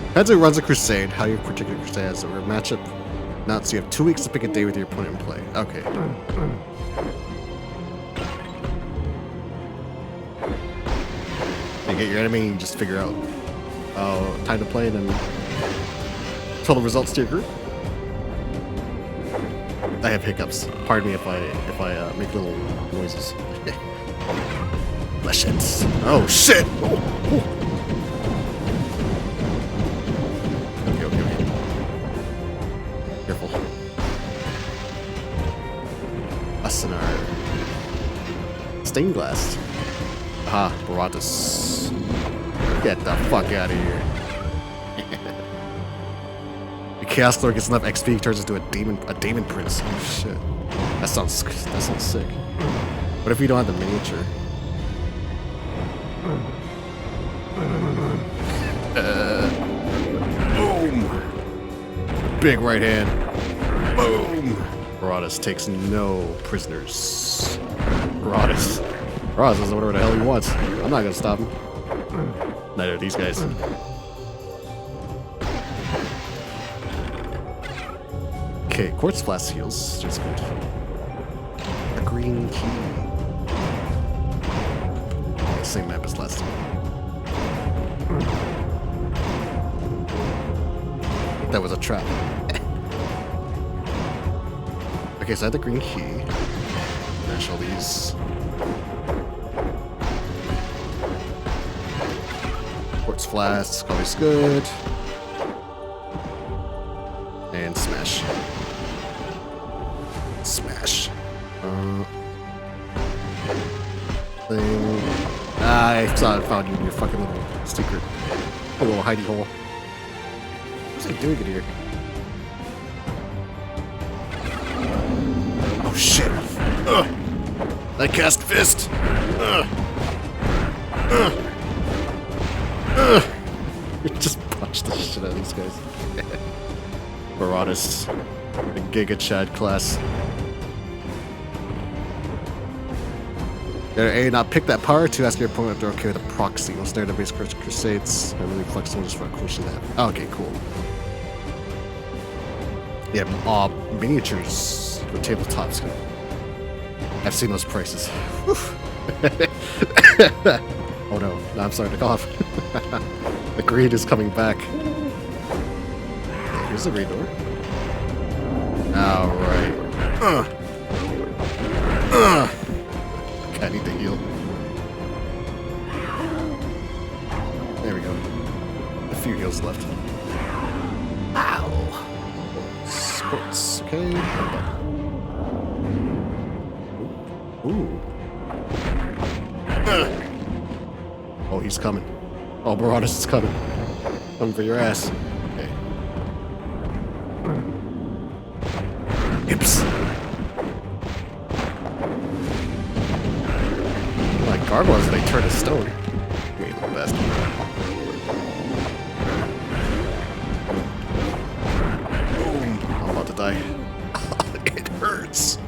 Depends who runs a crusade, how your particular crusade has, or a matchup. Not so you have 2 weeks to pick a day with your opponent and play. Okay. You get your enemy and you just figure out time to play and then tell the results to your group. I have hiccups. Pardon me if I make little noises. Legends. Oh shit! Oh. Okay. Careful. Us and our stained glass. Aha, Baratus. Get the fuck out of here. The Chaos Lord gets enough XP, turns into a demon prince. Oh shit. That sounds sick. What if we don't have the miniature? Boom! Big right hand. Boom! Baratus takes no prisoners. Baratus does whatever the hell he wants. I'm not gonna stop him. Neither of these guys. Okay, quartz flask heals. Just good. A green key. Same map as last time. That was a trap. Okay, so I had the green key. Mash all these. Quartz flask, always good. And smash. Smash. Thing. I found you in your fucking little secret. A little hidey hole. What's he doing in here? Oh shit. Ugh. I cast fist. Just punch the shit out of these guys. Marauders. The Giga Chad class. A, not pick that power. 2, ask your opponent if they're okay with a proxy. We'll start the base crusades. I'm really flexible just for a cool shit that. Oh, okay, cool. Yeah, miniatures for tabletops. I've seen those prices. Oh no, I'm starting to cough. The green is coming back. Okay, here's the green door. Alright. I need to heal. There we go. A few heals left. Ow! Sports. Okay. Ooh. Oh, he's coming. Oh, Marauders is coming. Coming for your ass. Okay. Hips. Like gargoyles, they turn to stone. You ain't the best. Boom. I'm about to die. It hurts.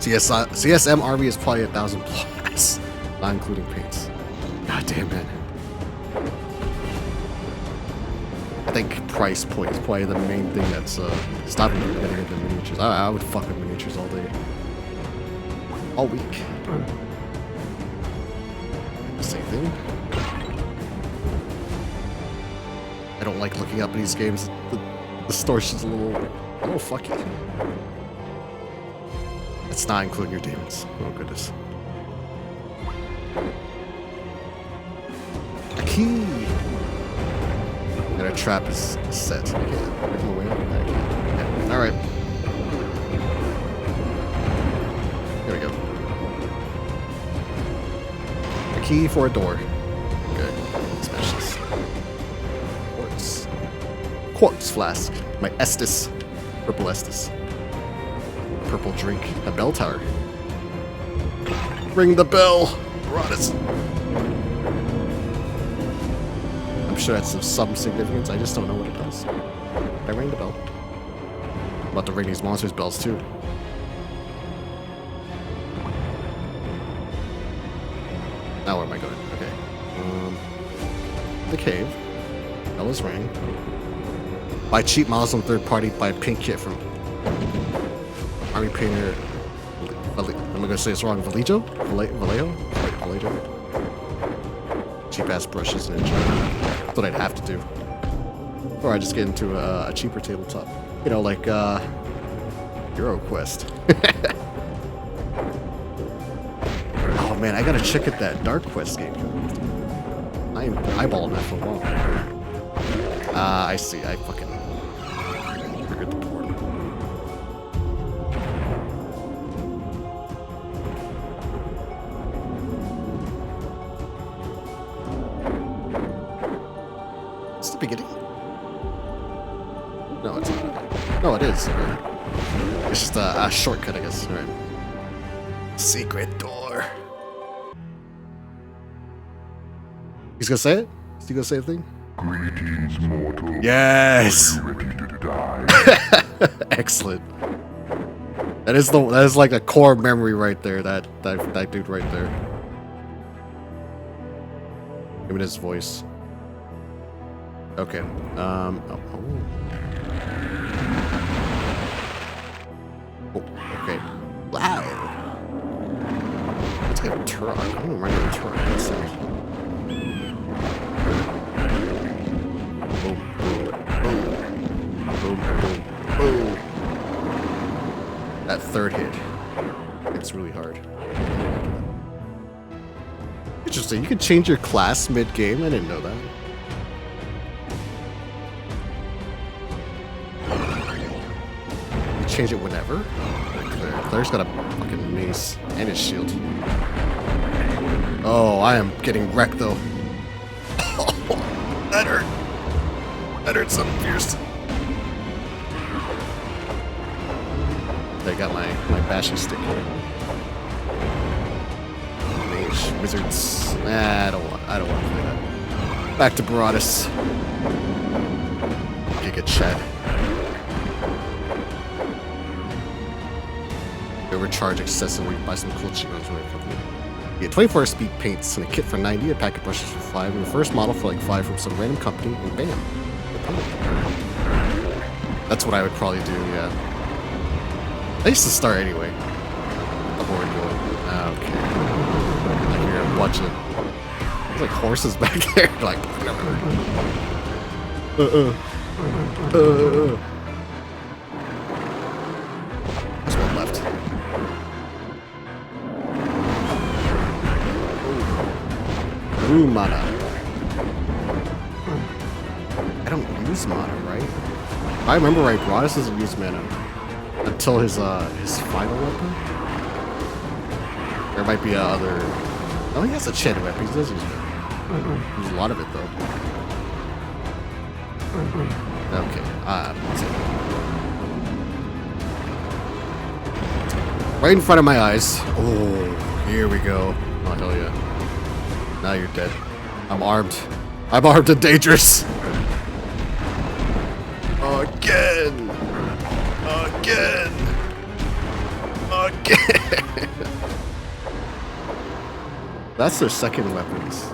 CSM army is probably 1,000 plus, not including paints. God damn it. I think price point is probably the main thing that's stopping me from getting into miniatures. I would fuck with miniatures all day. All week. Same thing. I don't like looking up at these games. The distortion's a little fucky. It's not including your demons. Oh goodness. A key! And our trap is set. I can't break my way up. Yeah. Alright. Here we go. A key for a door. Good. Smash this. Quartz. Quartz flask. My Estus. Purple Estus. Purple drink. A bell tower. Ring the bell! Marauders. I'm sure that's of some significance. I just don't know what it does. I rang the bell. I'm about to ring these monsters' bells too. Now where am I going? Okay. The cave. Bell is rang. Buy cheap models on third party. Buy a pink kit from Army Painter. I'm gonna say it's wrong. Vallejo? Vallejo? Cheap ass brushes and that's what I'd have to do. Or I just get into a cheaper tabletop. You know, like Hero Quest. Oh man, I gotta check out that Dark Quest game. I'm eyeballing that for a while. I see. I fucking triggered the portal. It's the beginning. No, it's not. No, it is. It's just a shortcut, I guess. All right. Secret door. He's gonna say it? Is he gonna say a thing? Greetings, mortal. Yes. Are you ready to die? Excellent. That is like a core memory right there. That dude right there. Give me his voice. Okay. Oh, okay. Wow. It's like a truck. I don't remember the truck. Boom, boom, boom, boom, boom. That third hit, it's really hard. Interesting. You can change your class mid-game. I didn't know that. You change it whenever. Claire's got a fucking mace and his shield. Oh, I am getting wrecked though. That hurt. That hurt something fierce. I got my bashing stick here. Mage, wizards. Nah, I don't want to play that. Back to Baratus. Giga Chad. Overcharge excessively, buy some cool cheap ones. You get 24 speed paints and a kit for 90, a pack of brushes for 5, and the first model for like 5 from some random company, and bam. That's what I would probably do, yeah. I used to start anyway. The horde going. Okay. I hear a bunch of. There's like horses back there. Like. There's one left. Ooh, mana. I don't use mana, right? If I remember right, Baratus doesn't use mana. Until his final weapon? There might be other... Oh, he has a chain weapon. He does use it. There's a lot of it, though. Okay. That's it. Right in front of my eyes. Oh, here we go. Oh, hell yeah. Now you're dead. I'm armed. I'm armed and dangerous. Again! Again! That's their second weapons.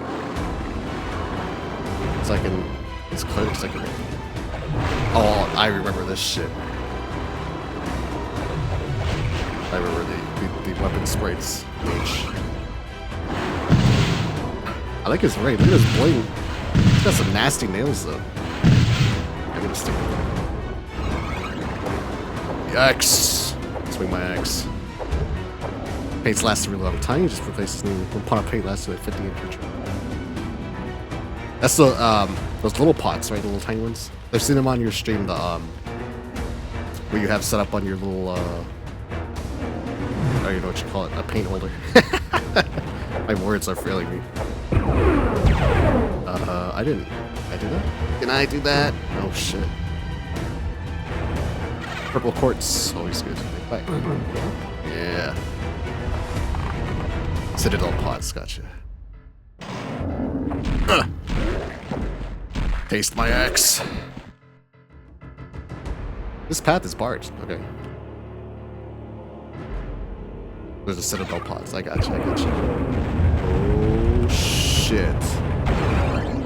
It's clear second. Oh, I remember this shit. I remember the weapon sprites. I like his ray. Look at his bling. He's got some nasty nails though. I'm gonna stick with him. The axe. Swing my axe. Paints last a really long time. You just replace his name. One pot of paint lasts like 50 inch. That's the those little pots, right? The little tiny ones. I've seen them on your stream. The where you have set up on your little I don't know what you call it. A paint holder. My words are failing me. I didn't. I do that? Can I do that? Oh shit. Purple quartz, always good. Back. Yeah. Citadel pots, gotcha. Taste my axe. This path is barred. Okay. There's a Citadel pots. I gotcha. Oh shit.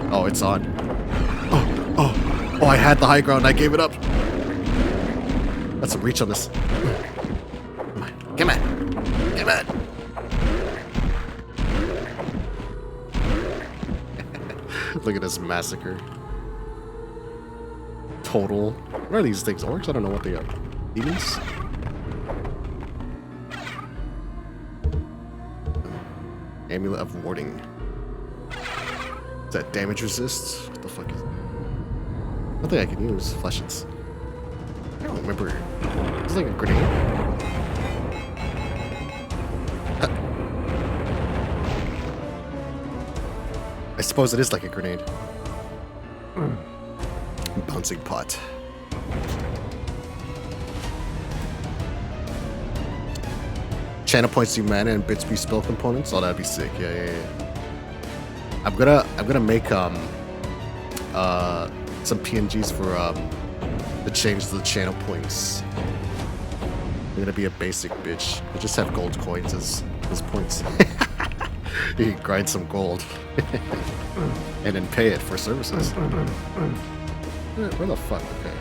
Oh, it's on. Oh, I had the high ground. I gave it up. That's a reach on this. Come on. Look at this massacre. Total. What are these things? Orcs? I don't know what they are. Demons? Amulet of Warding. Is that damage resist? What the fuck is that? Nothing I can use. Fleshets. I don't remember. It's like a grenade. I suppose it is like a grenade. Bouncing pot. Channel points do mana and bits be spell components. Oh, that'd be sick. Yeah. I'm gonna make some PNGs for to change the channel points. I'm gonna be a basic bitch. I just have gold coins as points. You can grind some gold and then pay it for services. Where the fuck? Okay.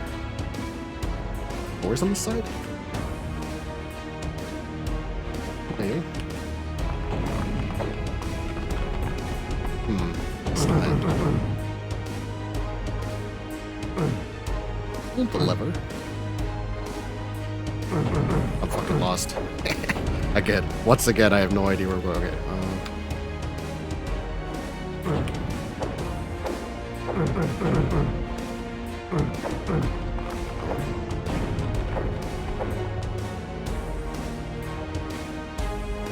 Where's on the side? Excellent. Hold the lever. I'm fucking lost. Again. Once again, I have no idea where we're going. Okay.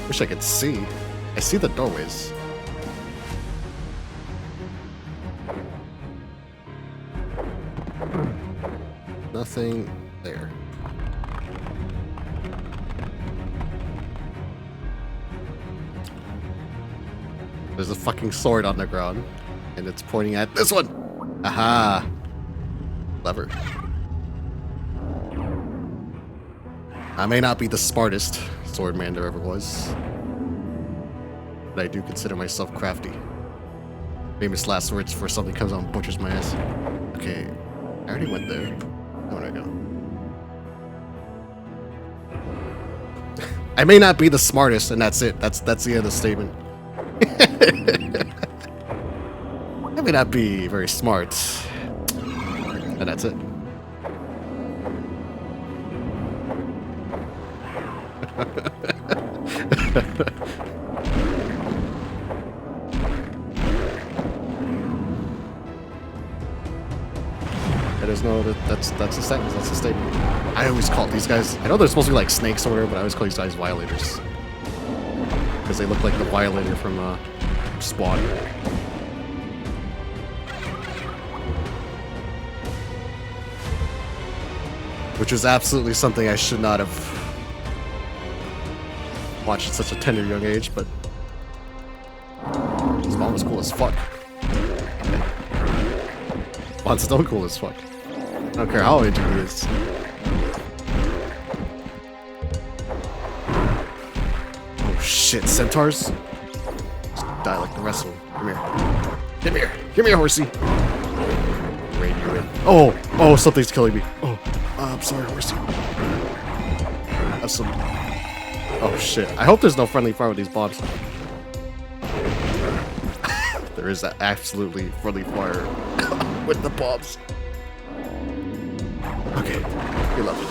Wish I could see. I see the doorways. Nothing there. There's a fucking sword on the ground, and it's pointing at this one. Aha! Lever. I may not be the smartest swordman there ever was, but I do consider myself crafty. Famous last words before something comes out and butchers my ass. Okay, I already went there. Where would I go? I may not be the smartest, and that's it. That's the end of the statement. I may not be very smart, and that's it. There's no, that's a sentence, that's a statement. I always call these guys, I know they're supposed to be like snakes or whatever, but I always call these guys violators. Because they look like the violator from Spawn. Which was absolutely something I should not have watched at such a tender young age, but Spawn was cool as fuck. Spawn's still cool as fuck. I don't care how edgy he is. Oh shit, centaurs? Just die like the rest of them. Come here. Come here. Come here, horsey. Rain you in. Oh, something's killing me. Oh, I'm sorry, horsey. Have some. Oh shit. I hope there's no friendly fire with these bombs. There is that absolutely friendly fire with the bombs. Okay, you love it.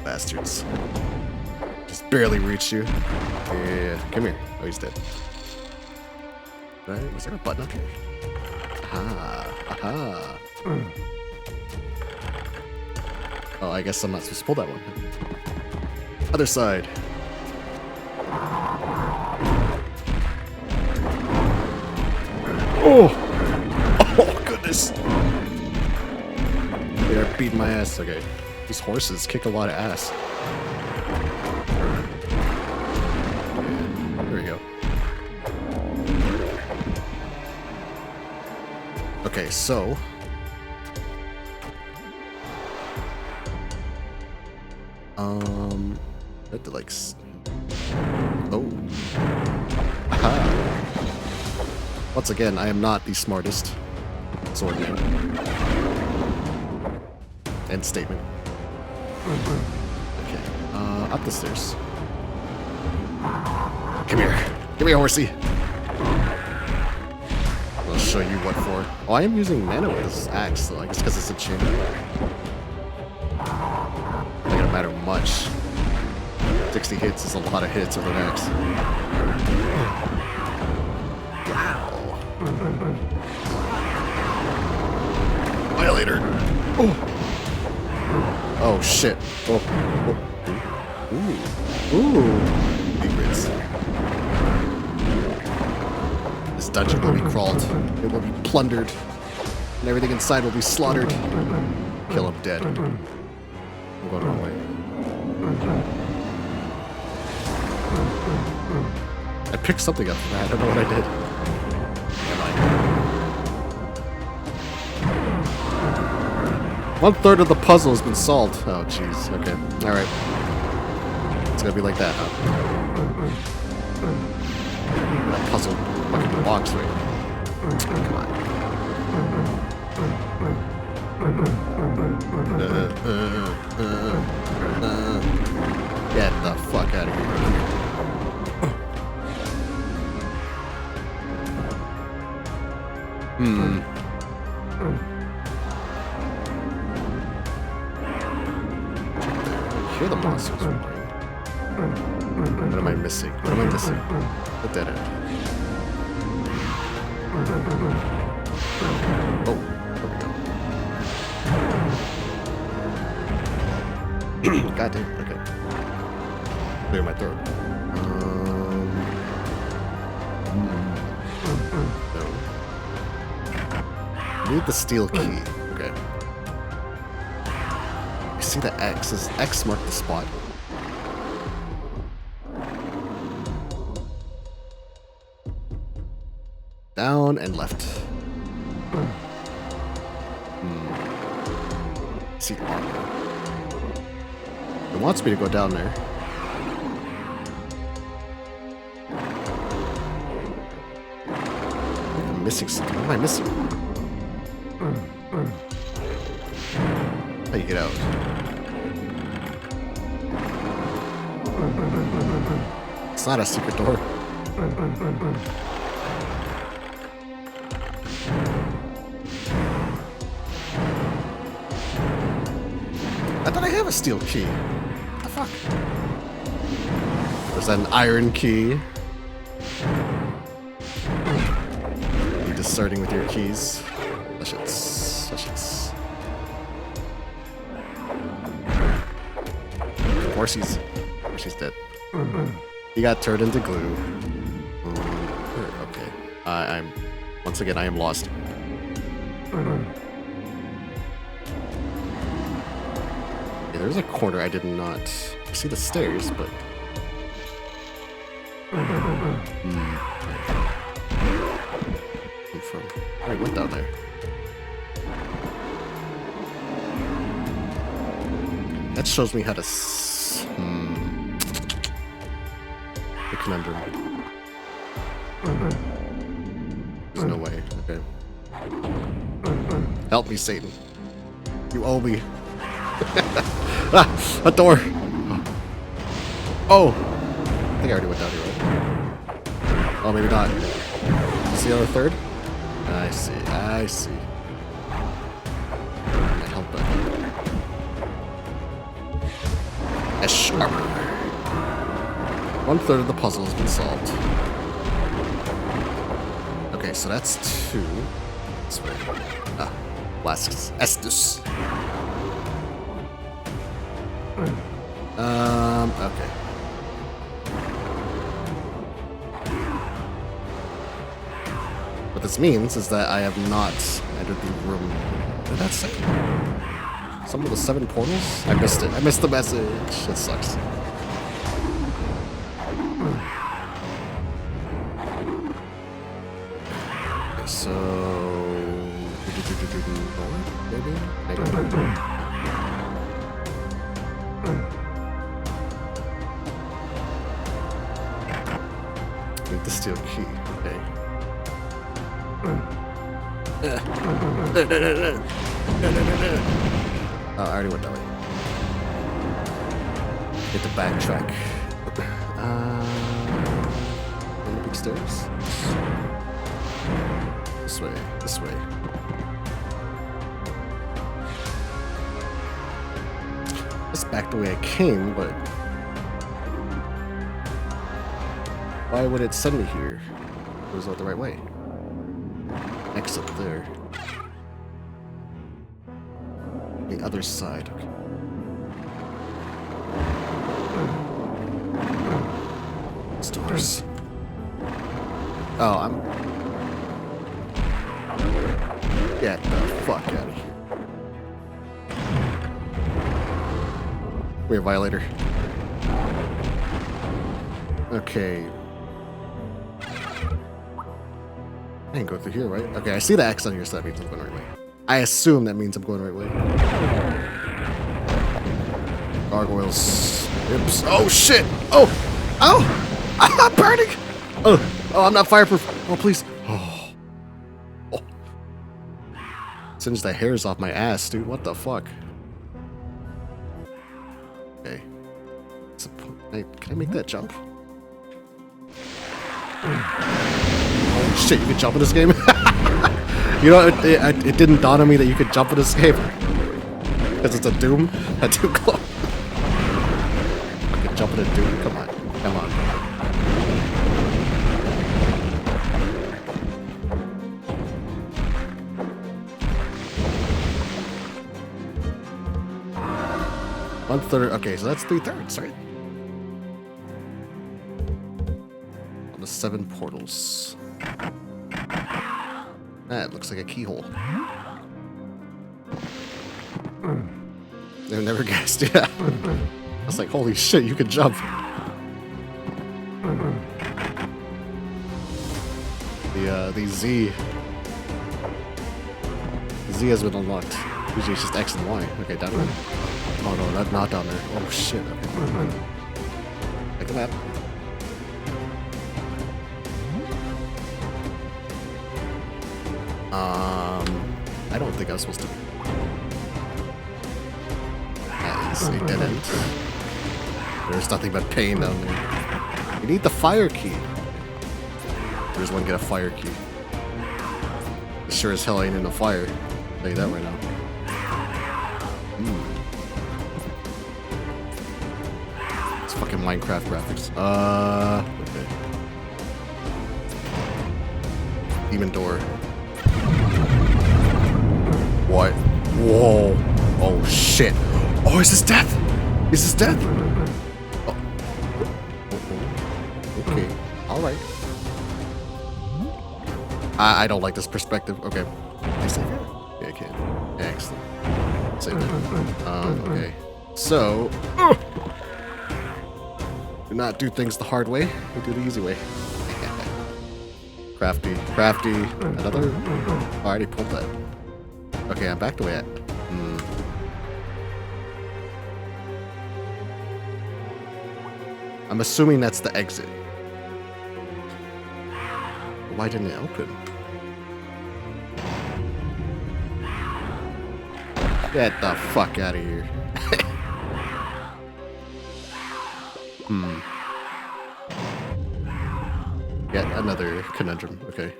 Bastards. Just barely reached you. Yeah, come here. Oh, he's dead. Right, was there a button up here? Aha, aha. Oh, I guess I'm not supposed to pull that one. Other side. Oh! Oh, goodness! They're beating my ass. Okay. These horses kick a lot of ass. Yeah, there we go. Okay, so... I have to like... Oh. Aha! Once again, I am not the smartest swordman. End statement. Okay, up the stairs. Come here. Come here, horsey. I'll show you what for. Oh, I am using mana with this axe, so I guess because it's a chain. Not gonna matter much. 60 hits is a lot of hits with an axe. Wow. Violator. Oh. Oh shit. Oh. Oh. Ooh. Ooh. Secrets. This dungeon will be crawled. It will be plundered. And everything inside will be slaughtered. Kill him dead. I'm going the wrong way. I picked something up from that. I don't know what I did. Never mind. 1/3 of the puzzle has been solved. Oh, jeez. Okay. Alright. It's gonna be like that, huh? That puzzle fucking blocks, right? Come on. Get the fuck out of here. I hear the monsters roaring. What am I missing? What am I missing? The dead end. Oh, there we go. God damn, okay. Clear my throat. No. Need the steel key. Okay. I see the X. Does X mark the spot? Down and left. See armor. It wants me to go down there. I'm missing something. What am I missing? How do you get out? It's not a secret door. I thought I have a steel key. What the fuck? There's an iron key. You're just starting with your keys. Sessions. Of course he's dead. He got turned into glue. Okay. I'm once again I am lost. Okay, there's a corner I did not see the stairs, but I went down there. That shows me how to the conundrum. There's no way. Okay. Help me, Satan. You owe me. Ah, a door. Oh. I think I already went down here, right? Oh, maybe not. See the other third? I see. Can't help but. Esh armor. 1/3 of the puzzle has been solved. Okay, so that's 2. This way. Last Estus. Okay. What this means is that I have not entered the room. What did that say? Some of the 7 portals? I missed it. I missed the message. It sucks. Okay, so... Maybe? Need the steel key. Okay. Oh, I already went that way. Get to backtrack. On the big stairs. This way. It's back the way I came, but why would it send me here? It was not the right way. Exit there. The other side. Okay. Stores. Oh, I'm. Get the fuck out of here. We're a violator. Okay. I can go through here, right? Okay, I see the X on here, so that means I'm going the right way. I assume that means I'm going the right way. Gargoyles. Oops. Oh, shit! Oh! Oh! I'm burning! Oh, I'm not fireproof. Oh, please. Oh. Singed the hairs off my ass, dude. What the fuck? Okay. Can I make that jump? Oh shit, you can jump in this game? You know, it didn't dawn on me that you could jump in this game. Because it's a Doom clone. I could jump in a Doom. Come on. Come on. One third. Okay, so that's 3/3, right? On the 7 portals. That looks like a keyhole. I never guessed, yeah. I was like, holy shit, you can jump. The Z has been unlocked. Usually it's just X and Y. Okay, down there. Oh no, not down there. Oh shit. Okay. Like a map. I don't think I was supposed to. That is a dead end. There's nothing but pain down there. You need the fire key. There's one get a fire key. Sure as hell ain't in the fire. I'll tell you that right now. It's fucking Minecraft graphics. Okay. Demon door. What? Whoa. Oh shit. Oh, is this death? Is this death? Oh. Okay. Alright. I don't like this perspective. Okay. Can I save it? Yeah, I can. Excellent. Save it. Okay. So. Do not do things the hard way. We do the easy way. Crafty. Crafty. Another? Oh, I already pulled that. Okay, I'm back the way at. I'm assuming that's the exit. Why didn't it open? Get the fuck out of here. Yet another conundrum. Okay.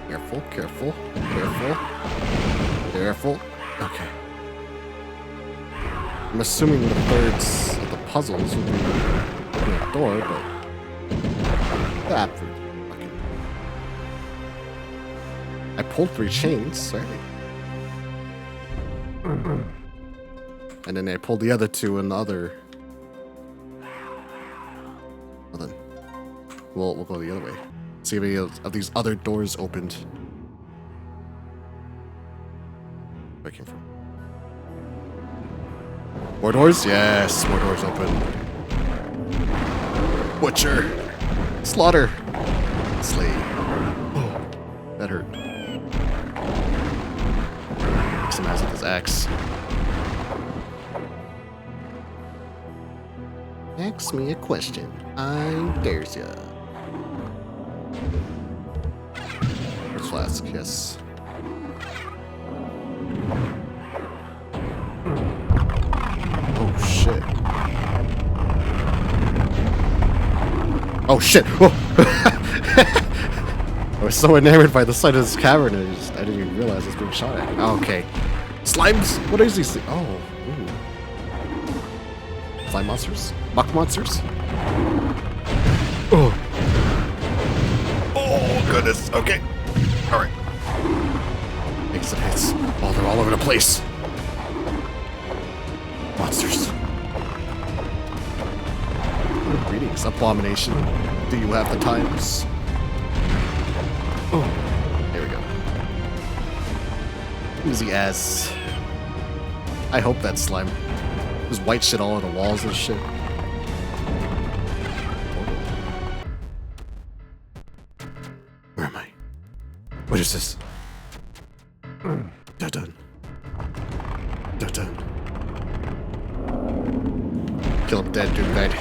Careful, careful, careful, careful. Okay. I'm assuming the thirds of the puzzles would be opening a door, but that fucking. I pulled 3 chains, right? And then I pulled the other 2 in the other. Well then, we'll go the other way. See if any of these other doors opened. Where I came from. More doors? Yes, more doors open. Butcher. Slaughter. Slay. Oh, that hurt. Some ass with his axe. Ask me a question. I dares ya. Where's Flask? Yes. Oh shit. Oh shit! Whoa. I was so enamored by the sight of this cavern, I didn't even realize I was being shot at. Oh, okay. Slimes? What is these things? Oh. Ooh. Slime monsters? Muck monsters? Oh. Oh, goodness. Okay. Alright. Exit hits. Oh, they're all over the place. Monsters. Greetings, abomination. Do you have the times? Oh. There we go. Easy as. I hope that's slime. There's white shit all over the walls and shit. Where am I? What is this? Dun-dun. Dun-dun. Kill him dead, dude guide.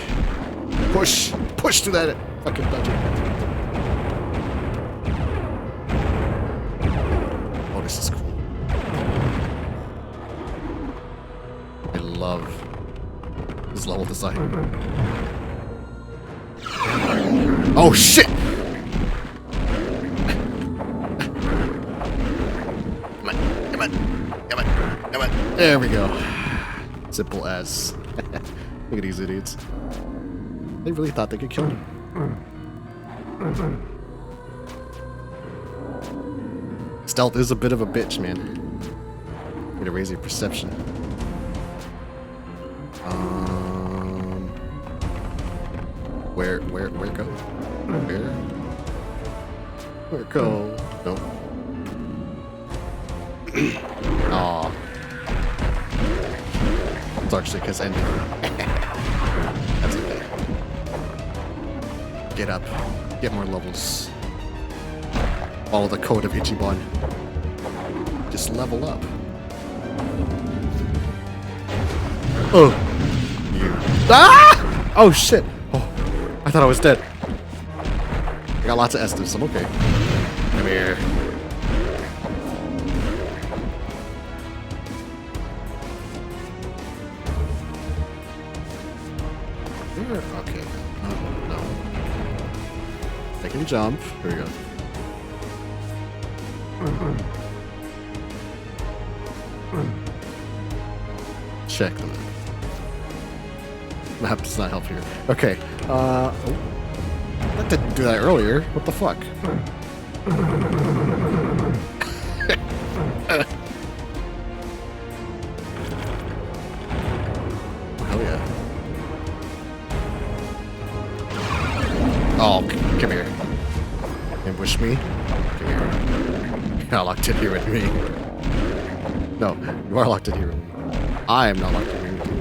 Push! Push to that fucking dungeon. Oh, this is cool. I love this level design. Oh shit! Come on, come on, come on, come on. There we go. Simple as. Look at these idiots. They really thought they could kill me. Stealth is a bit of a bitch, man. Need to raise your perception. Where go? Where go? Nope. Aw. It's actually because ending. That's okay. Get up. Get more levels. Follow the code of Ichiban. Just level up. Oh. You. Ah! Oh shit. Oh. I thought I was dead. I got lots of Estus. I'm okay. Come here. Okay. No. Taking a jump. Here we go. Check the map. Map does not help here. Okay. Oh. That didn't do that earlier. What the fuck? Hell yeah. Oh, come here. Ambush me. Come here. You're not locked in here with me. No, you are locked in here with me. I am not locked in here with you.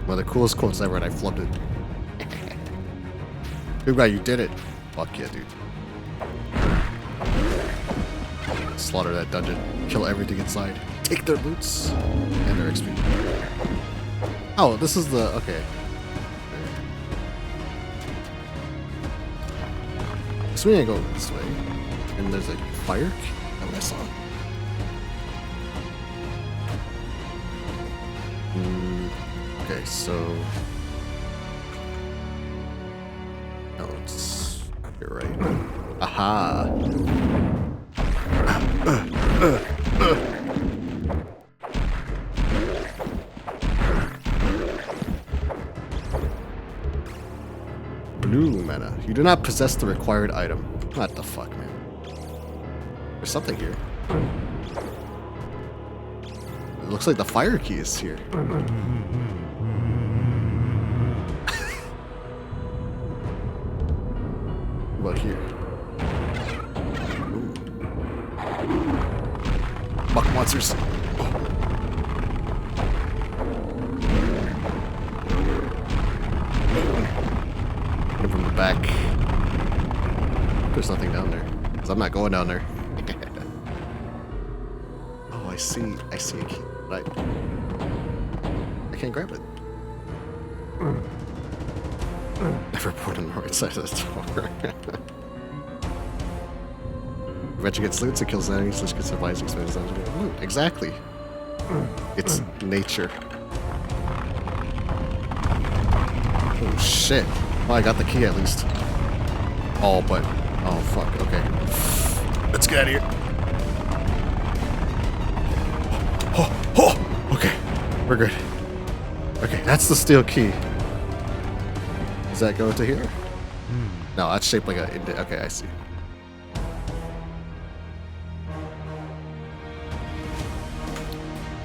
One of the coolest quotes ever, and I flubbed it. Good guy, you did it. Fuck yeah, dude. Slaughter that dungeon. Kill everything inside. Take their loots and their XP. Oh, this is the... Okay. So we ain't go this way. And there's a fire key. That's what I saw. Okay, so... No, it's... You're right. Aha! Blue mana. You do not possess the required item. What the fuck, man? There's something here. It looks like the fire key is here. What about here? Ooh. Muck monsters. Oh. Come from the back. There's nothing down there. Because I'm not going down there. Oh, I see a key. Right. I can't grab it. Never put on the right side of the door. Adventure gets loot, so kills enemies, so it survives and expands dungeon. Loot, exactly. It's nature. Oh shit. Oh, I got the key at least. Oh, but... Oh, fuck. Okay. Let's get out of here. Oh! Okay. We're good. Okay, that's the steel key. Does that go to here? No, that's shaped like a... Okay, I see.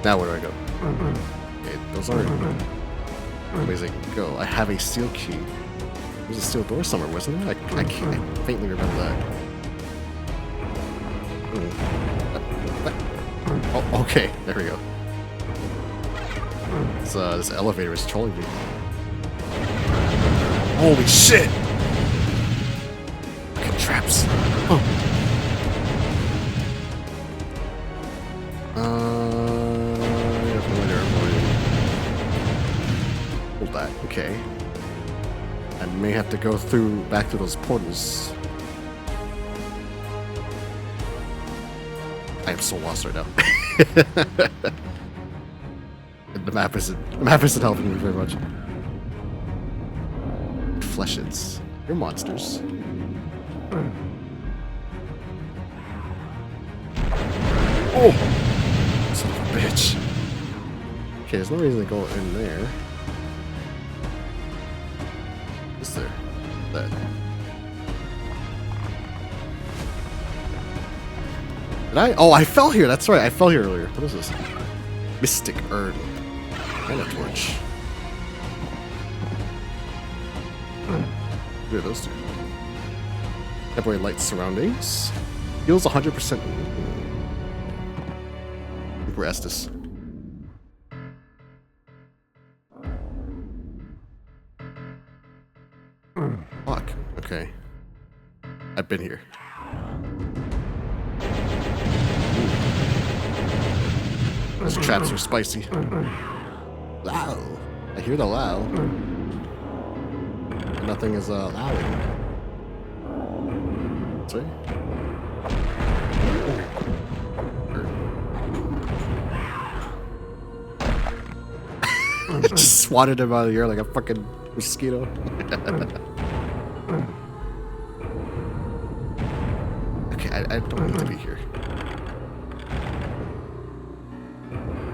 Now where do I go? Okay, those aren't ways I can go. I have a steel key. There's a steel door somewhere, wasn't there? I can't. I faintly remember that. Oh, okay. There we go. This elevator is trolling me. Holy shit! Fucking traps. Oh. Hold that. Okay. I may have to go back through those portals. I am so lost right now. The map isn't helping me very much. fleshets. You're monsters. Oh! Son of a bitch. Okay, there's no reason to go in there. Is there? That. Did I? Oh, I fell here. That's right. I fell here earlier. What is this? Mystic Urn. And a torch. What are those two? Temporary light surroundings. Heals 100%. Where Estes? Fuck. Okay. I've been here. Those traps are spicy. Loud. I hear the loud. But nothing is loud. Sorry. Just swatted him out of the air like a fucking mosquito. Okay, I don't need to be here.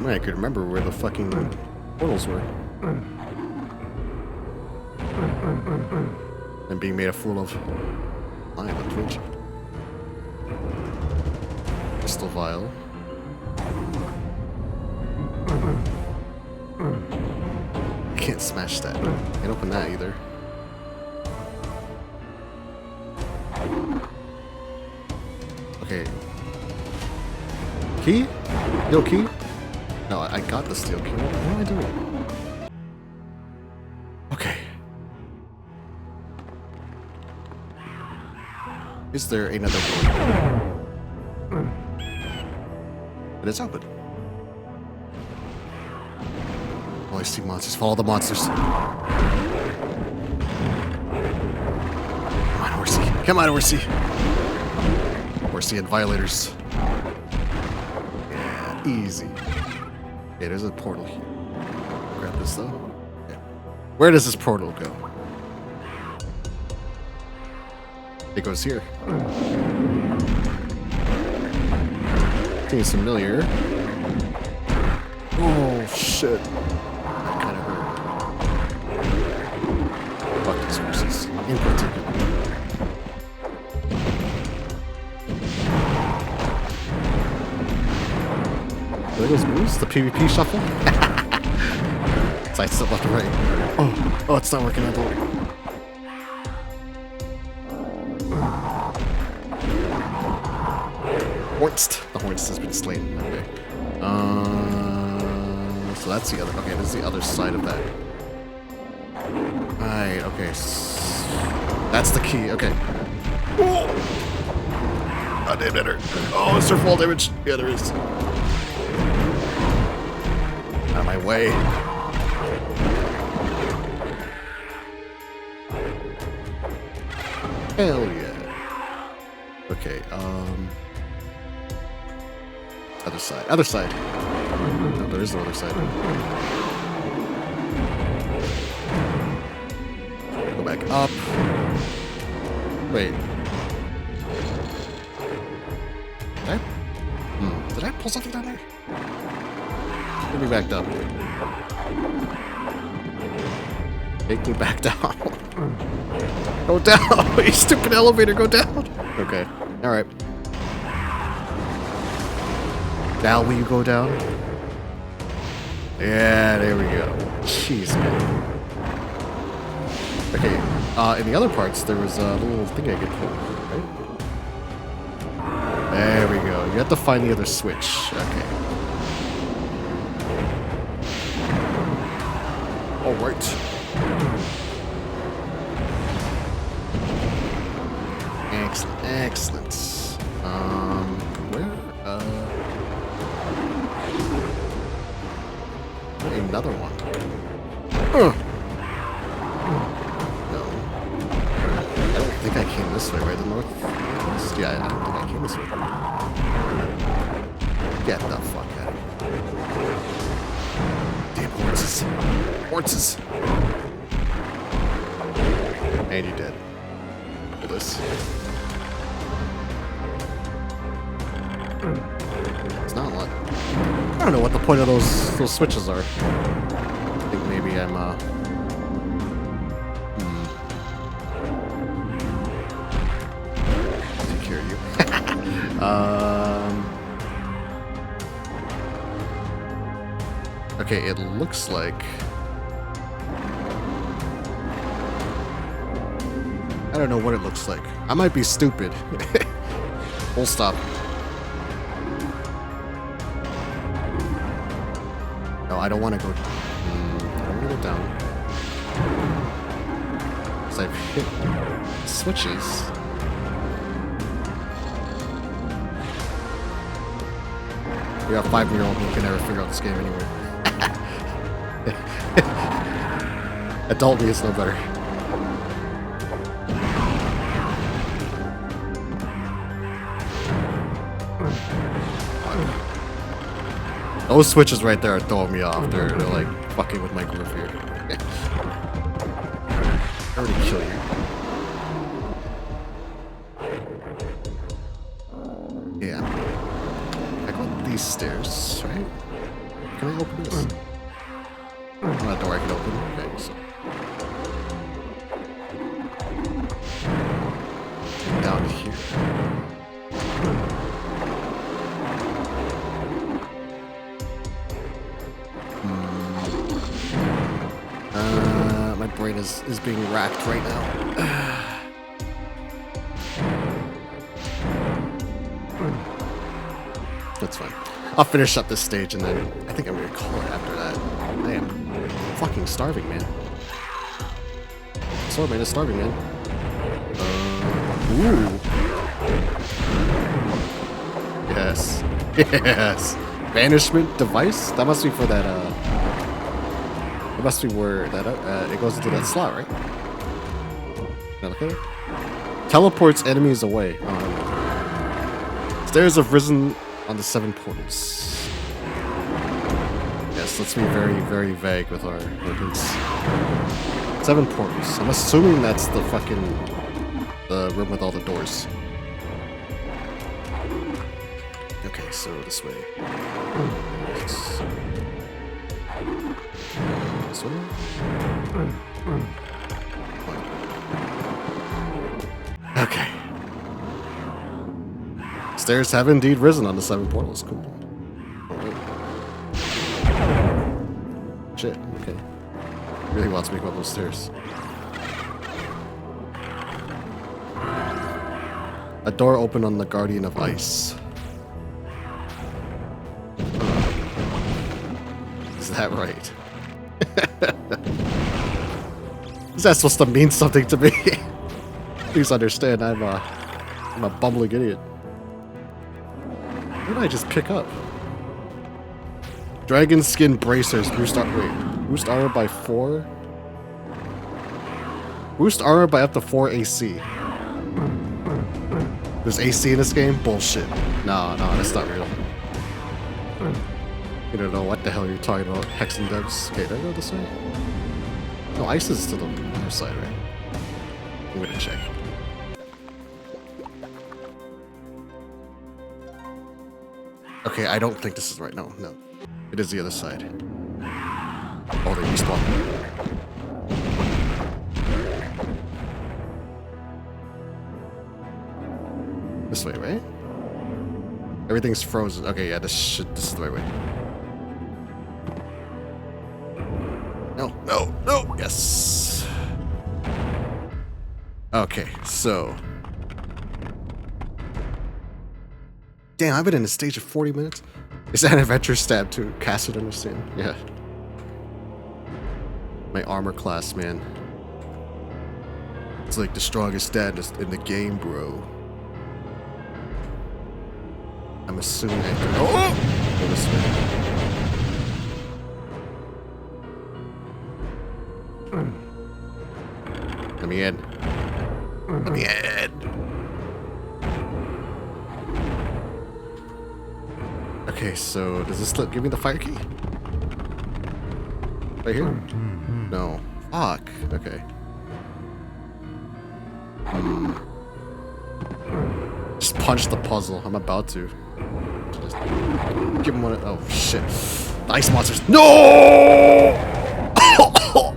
I could remember where the fucking portals were. And being made a fool of. I am a twitch. Crystal vial. Can't smash that. Can't open that either. Okay. Key? Yo, key? No, I got the steel key. What am I doing? Okay. Is there another door? It is open. Oh, I see monsters. Follow the monsters. Come on, Horsey. Come on, Horsey. Horsey and violators. Yeah, easy. Okay, there's a portal here. Grab this though. Okay. Where does this portal go? It goes here. Seems familiar. Oh shit. That kind of hurt. Fuck these horses. In particular. There goes moves, the PvP shuffle. Side step left and right. Oh, it's not working at all. Hornst. The Hornst has been slain. Okay. So that's the other. Okay, this is the other side of that. Alright, okay. That's the key. Okay. Oh, damn, that hurt. Oh, is there fall damage? Yeah, there is. Out of my way. Hell yeah. Okay, other side. Other side. No, there is no other side. Go back up. Wait. Did I pull something down there? Get me back down. Take me back down. Go down! You stupid elevator, go down! Okay, alright. Now will you go down? Yeah, there we go. Jeez, man. Okay, in the other parts, there was a little thing I could pull, right? There we go. You have to find the other switch. Okay. Alright. Excellent, excellent. Where? Another one. No. I don't think I came this way, right? The north? Yeah, I don't think I came this way. Get the fuck out of here. Damn horses. Horses. And you did. Look at this. It's not a lot. I don't know what the point of those switches are. I think maybe I'm take care of you. Okay, it looks like I don't know what it looks like. I might be stupid. Full stop. No, I don't want to go. I don't want to go down. Because I've hit switches. You're a 5-year-old who can never figure out this game anyway. Adult me is no better. Those switches right there are throwing me off. They're like fucking with my groove here. I already kill you. Yeah. I go up these stairs, right? Can I open this? Not a door I can open. Okay, so. Down here. My brain is being racked right now. That's fine. I'll finish up this stage and then I think I'm gonna call it after that. I am fucking starving, man. So man, it's starving, man. Ooh. Yes. Yes. Banishment device? That must be for that, it must be where that, it goes into that slot, right? Can I look at it? Teleports enemies away. Stairs have risen on the 7 portals. Yes, let's be very, very vague with our hints. 7 portals. I'm assuming that's the fucking the room with all the doors. Okay, so this way. This way? Okay. Stairs have indeed risen on the 7 portals. Cool. Oh, wait. Shit, okay. Really wants me to go up those stairs. A door opened on the Guardian of Ice. Is that right? Is that supposed to mean something to me? Please understand, I'm a bumbling idiot. What did I just pick up? Dragon skin bracers. Boost armor by 4. Boost armor by up to 4 AC. There's AC in this game? Bullshit. No, that's not real. You don't know what the hell you're talking about. Hexen devs. Okay, did I go this way? No, ice is to the other side, right? I'm gonna check. Okay, I don't think this is right. No. It is the other side. Oh, they respawn. This way, right? Everything's frozen. Okay, yeah, this is the right way. No. Yes. Okay, so. Damn, I've been in a stage of 40 minutes. Is that an adventure stab to cast it understand? Yeah. My armor class, man. It's like the strongest stat in the game, bro. I'm assuming I can go this way. Let me in. Let me in. Okay, so does this give me the fire key? Right here? No. Fuck. Okay. Just punch the puzzle. I'm about to. Just give him one. Oh shit! The ice monsters. No! Oh!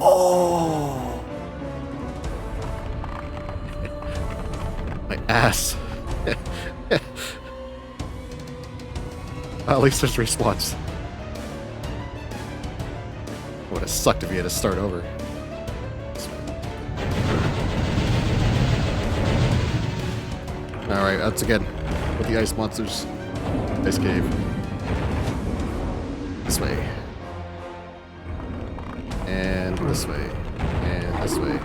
Oh! My ass. At least there's response. Would have sucked if he had to start over. Alright, that's again with the ice monsters. Ice cave. This way. And this way. And this way.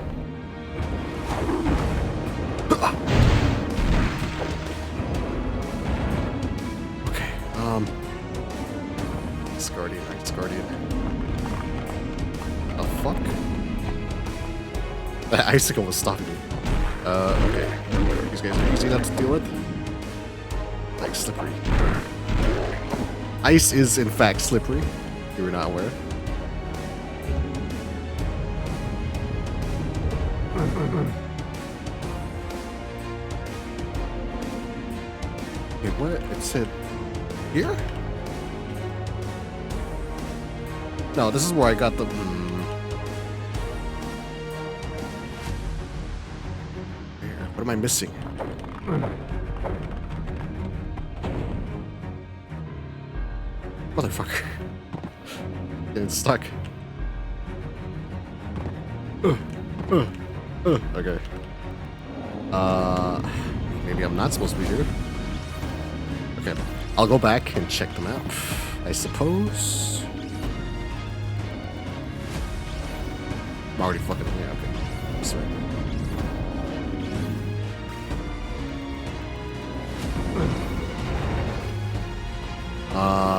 Okay, It's Guardian, right? It's Guardian. The fuck? That icicle was stopping me. Okay. These guys are easy enough to deal with. Like slippery. Ice is in fact slippery, if you were not aware. Wait, what? It said here? No, this is where I got the... What am I missing? Motherfucker. Getting stuck. Okay. Maybe I'm not supposed to be here. Okay. I'll go back and check them out, I suppose. I'm already fucking... Yeah, okay. Sorry.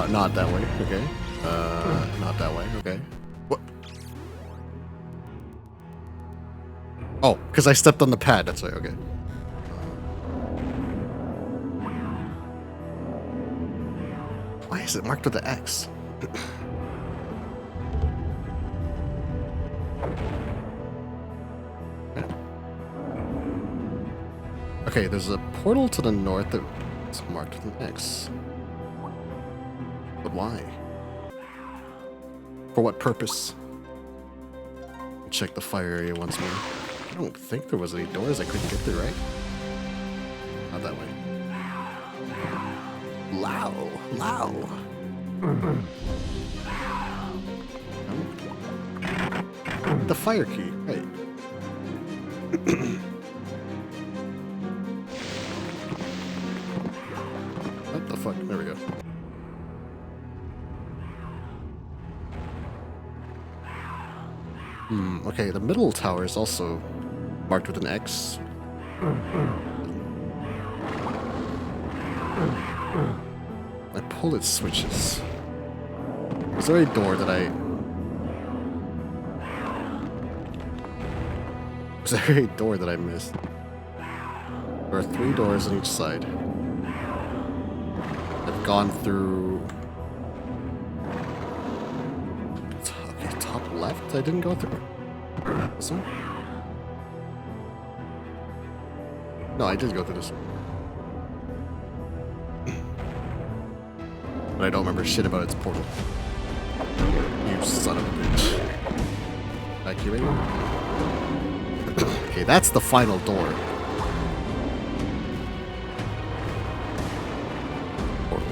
Not that way, okay. Not that way, okay. What? Oh, because I stepped on the pad, that's right, okay. Why is it marked with the X? Okay, there's a portal to the north that's marked with an X. But why? For what purpose? Check the fire area once more. I don't think there was any doors I couldn't get through, right? Not that way. Lao. Lao. The fire key, right. What the fuck? There we go. Okay, the middle tower is also marked with an X. I pull its switches. Is there a door that I... Is there a door that I missed? There are 3 doors on each side. I've gone through... Okay, top left I didn't go through. This one? No, I did go through this one. But I don't remember shit about its portal. You son of a bitch. Accurate? Okay, that's the final door. Portal.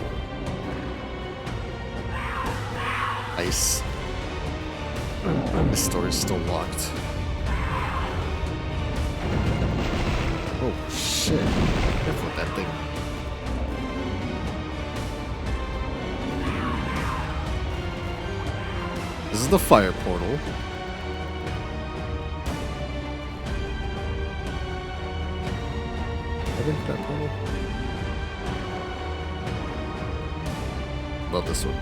Ice. This door is still locked. Oh shit. Careful with that thing. This is the fire portal. I think that portal. Love this one.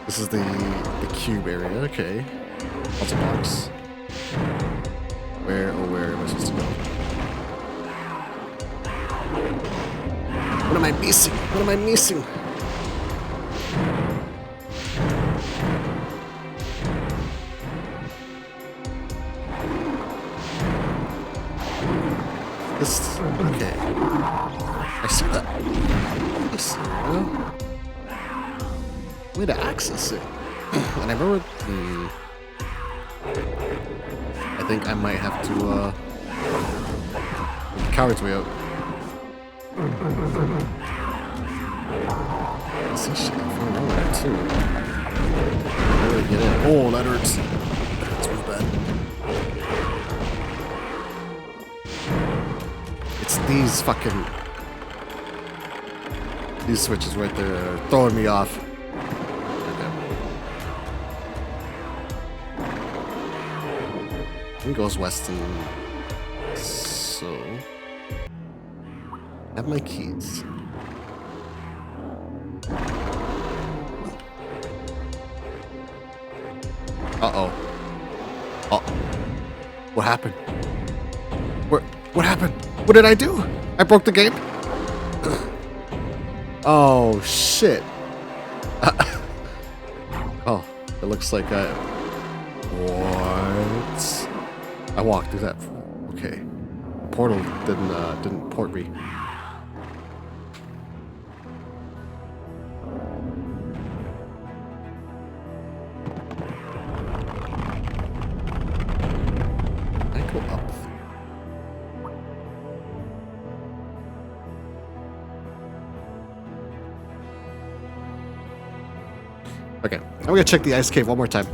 This is the cube area, okay. Lots of blocks. Where am I supposed to go? What am I missing? What am I missing? Okay. I see that. Nice. Way to access it. And I remember I think I might have to get the coward's way out. I see shit from nowhere too. I really get it. Oh, that hurts. That hurts real bad. It's these switches right there are throwing me off. He goes west and so I have my keys. Uh-oh. Oh. What happened? What happened? What did I do? I broke the game? Oh shit. Oh, it looks like I what? I walked through that. Okay. Portal didn't port me. I go up. Okay, I'm gonna check the ice cave one more time.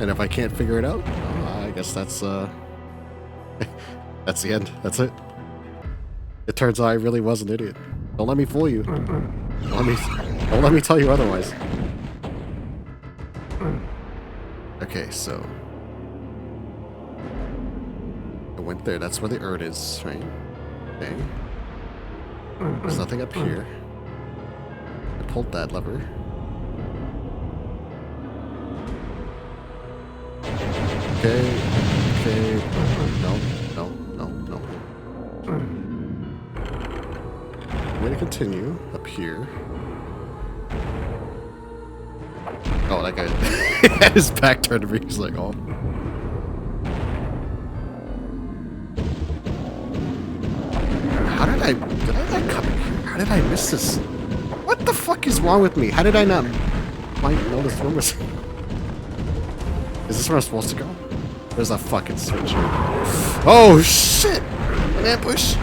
And if I can't figure it out, I guess that's that's the end. That's it. It turns out I really was an idiot. Don't let me fool you. Don't let me tell you otherwise. Okay, so I went there. That's where the urn is, right? Okay. There's nothing up here. I pulled that lever. Okay. No. I'm gonna continue up here. Oh, that guy had his back turned to me. He's like, oh. How did I not come in here? How did I miss this? What the fuck is wrong with me? How did I not know this room was... Is this where I'm supposed to go? There's a fucking switch. Oh shit! An ambush!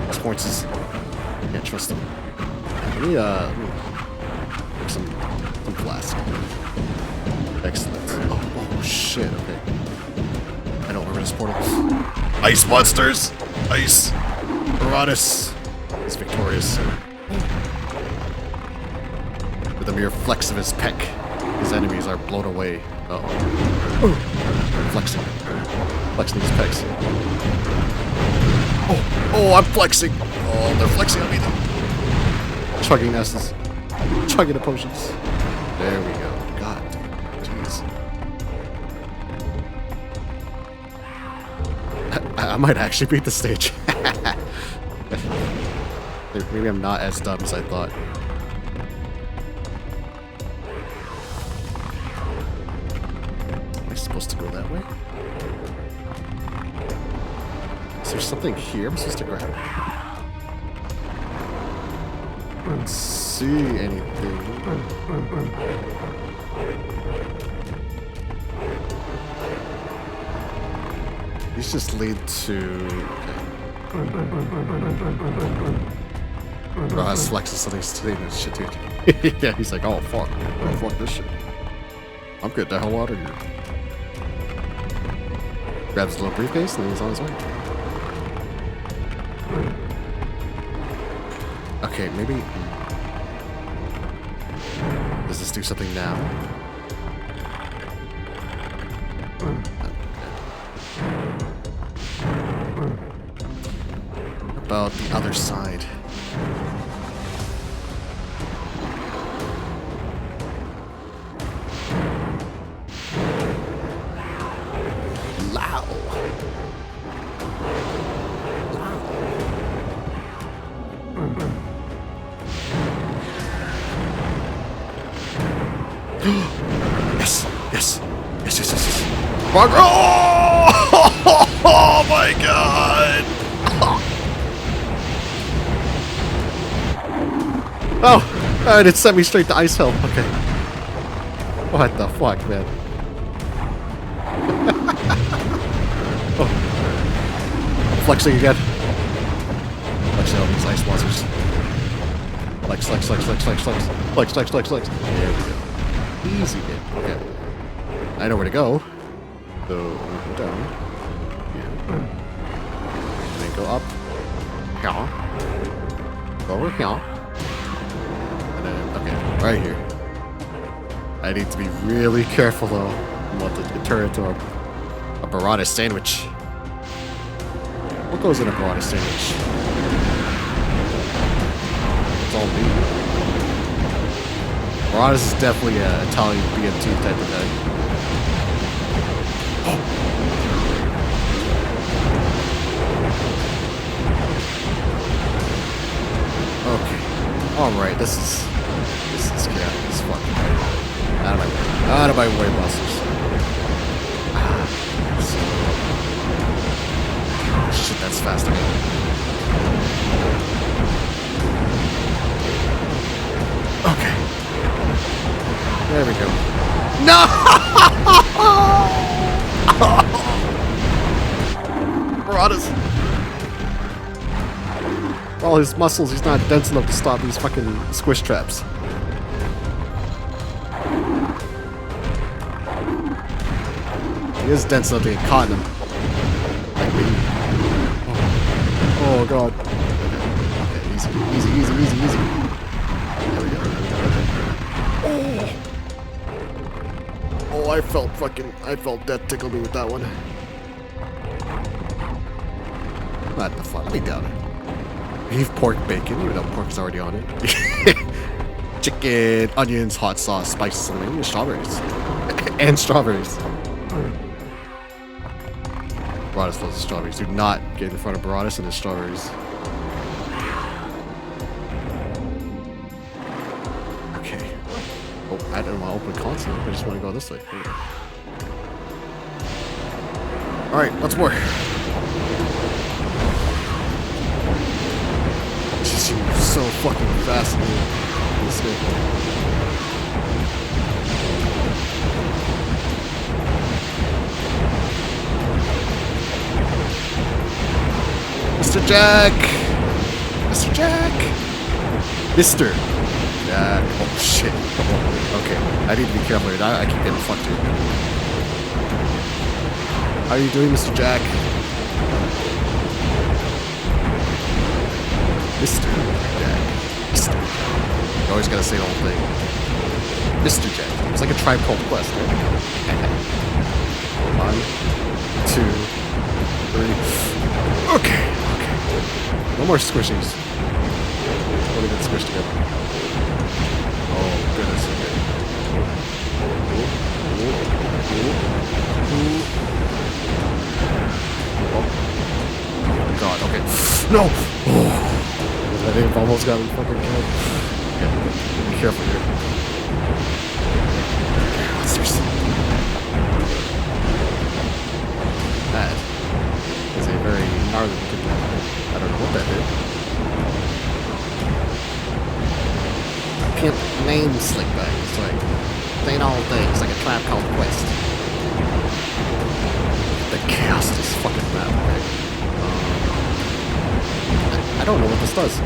These horses. Can't trust them. Let me make some flask. Excellent. Oh shit, okay. I don't remember this portal. Ice monsters! Ice! Maraudus! He's victorious. With a mere flex of his peck, his enemies are blown away. Uh-oh. Flexing. Flexing his pecs. Oh, I'm flexing! Oh, they're flexing on me though. Chugging S's. Chugging the potions. There we go. God damn. Jeez. I might actually beat the stage. Maybe I'm not as dumb as I thought. Am I supposed to go that way? Is there something here I'm supposed to grab? I don't see anything. These just lead to... Oh, that's Flex is something in this shit, dude. Yeah, he's like, oh, fuck. Oh, fuck this shit. I'm good. The hell out of here. Grabs a little briefcase and then he's on his way. Okay, maybe... Does this do something now? About the other side. Yes, yes, yes, yes, yes, yes. Oh my god! Oh, and it sent me straight to ice hell. Okay. What the fuck, man? Oh. Flexing again. Flexing all these ice monsters. Flex, flex, flex, flex, flex, flex. Flex, flex, flex, flex. There we go. Easy bit. Okay. I know where to go. So, go down. Yeah. And then go up. Here. Go over here. And then, okay, right here. I need to be really careful though. I want to turn into a burrata sandwich. What goes in a burrata sandwich? It's all meat. Burratas is definitely an Italian BMT type of guy. Okay. Alright, this is chaotic as fuck. Out of my way. Out of my way, busters. Shit, that's fast again. Okay. There we go. No! Marauders. All his muscles, he's not dense enough to stop these fucking squish traps. He is dense enough to get caught in them. Like me. Oh god. Okay, easy, easy, easy, easy, easy. There we go, there we go. Oh, I felt death tickle me with that one. What the fuck? Let me down. Beef, pork, bacon, even though pork's already on it. Chicken, onions, hot sauce, spices, and strawberries. And strawberries. Burrata's full of strawberries. Do not get in front of Burrata's and his strawberries. Okay. Oh, I don't want to open console. I just want to go this way. Alright, once more. She moves so fucking fast in this game. Mr. Jack! Mr. Jack! Mr. Jack. Oh shit. Okay, I need to be careful here. I keep getting fucked here. How are you doing, Mr. Jack? Mr. Jack. Mr. Jack. You always gotta say the whole thing. Mr. Jack. It's like a Tribe Called Quest, right? 1, 2, 3. Okay. No more squishies. Let me get squished together. Oh, goodness. Oh, God, okay. No! Oh. I think I've almost got me fucking killed. Okay, be careful here. Monsters. That is a very gnarly looking one. I don't know what that did. Pimp name slickbag. It's like, they ain't all things, like a Tribe Called Quest. The chaos of this fucking map, right? I don't know what this does.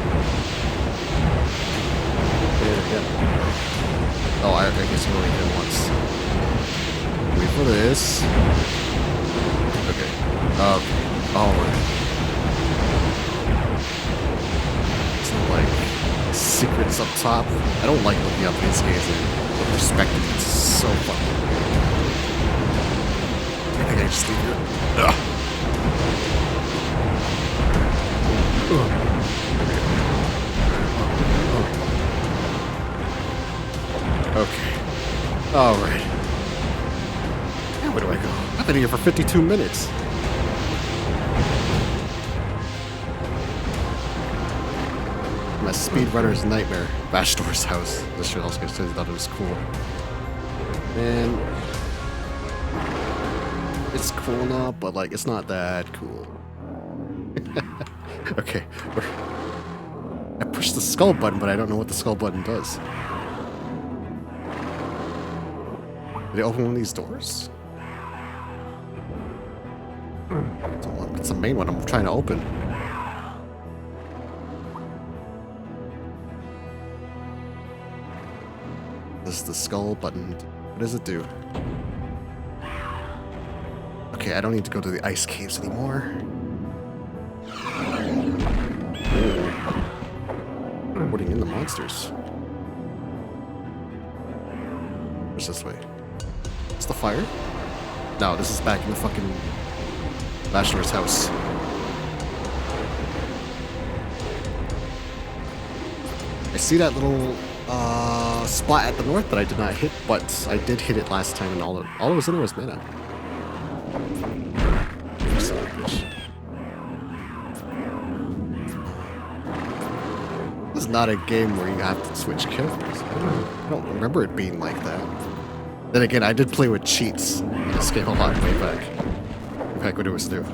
Oh, I guess you only hit it once. Wait for this. Okay. Okay. Alright. Some, like, secrets up top. I don't like looking up these games with perspective. It's so fucking weird. I think I just leave here. Ugh. Okay. Alright. Now where do I go? I've been here for 52 minutes. My speedrunner's nightmare. Bashdor's house. This shit also gets thought it was cool. And it's cool enough, but like it's not that cool. Okay, I pushed the skull button, but I don't know what the skull button does. Did it open one of these doors? It's the main one I'm trying to open. This is the skull button. What does it do? Okay, I don't need to go to the ice caves anymore. Putting in the monsters. Where's this way? Is the fire? No, this is back in the fucking Bachelor's house. I see that little spot at the north that I did not hit, but I did hit it last time, and all it was in was mana. Son of a bitch. This is not a game where you have to switch characters. I don't remember it being like that. Then again, I did play with cheats in this game a lot way back. Back when it was new.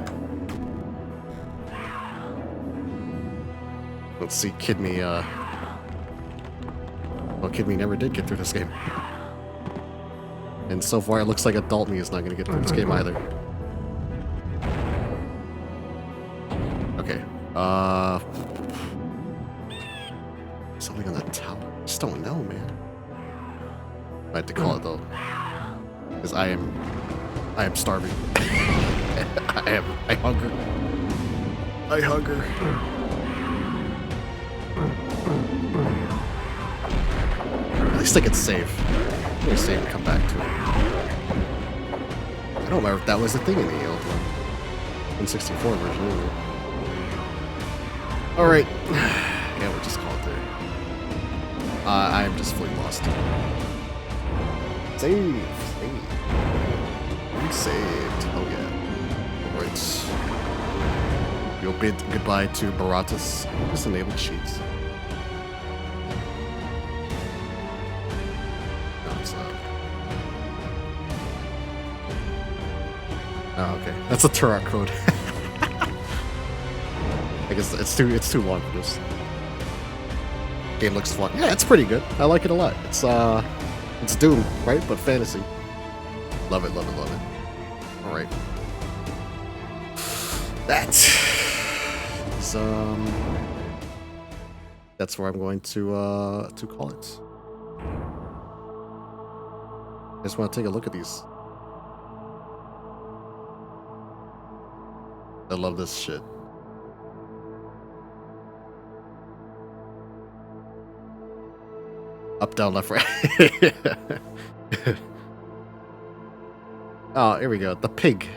Let's see, Kid Me, well, Kid Me never did get through this game. And so far, it looks like adult me is not going to get through this game either. Okay, something on that tower. I just don't know, man. I had to call it though, because I am starving. I hunger. I hunger. At least I can save. I'm gonna save and come back to it. I don't remember if that was a thing in the old one. 164 version. Alright. Yeah, we'll just call it there. I am just fully lost. Save. I'm saved. Oh yeah. Alright. You'll bid goodbye to Baratas. Just enable cheats. No, it's oh, okay. That's a Turok code. I guess it's too long for this. Game looks fun. Yeah, it's pretty good. I like it a lot. It's Doom, right? But fantasy. Love it. Alright. That is that's where I'm going to call it. I just want to take a look at these. I love this shit. Up, down, left, right. Oh, here we go. The pig.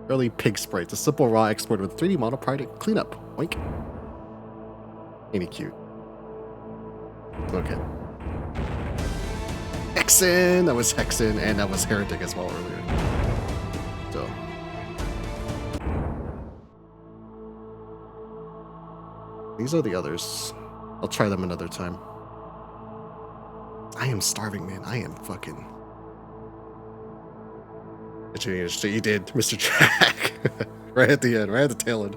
Early pig sprites. A simple raw export with 3D model prior to cleanup. Oink. Ain't he cute? Okay. Hexen! That was Hexen, and that was Heretic as well earlier. So. These are the others. I'll try them another time. I am starving, man. I am fucking... You did, Mr. Jack. Right at the end, right at the tail end.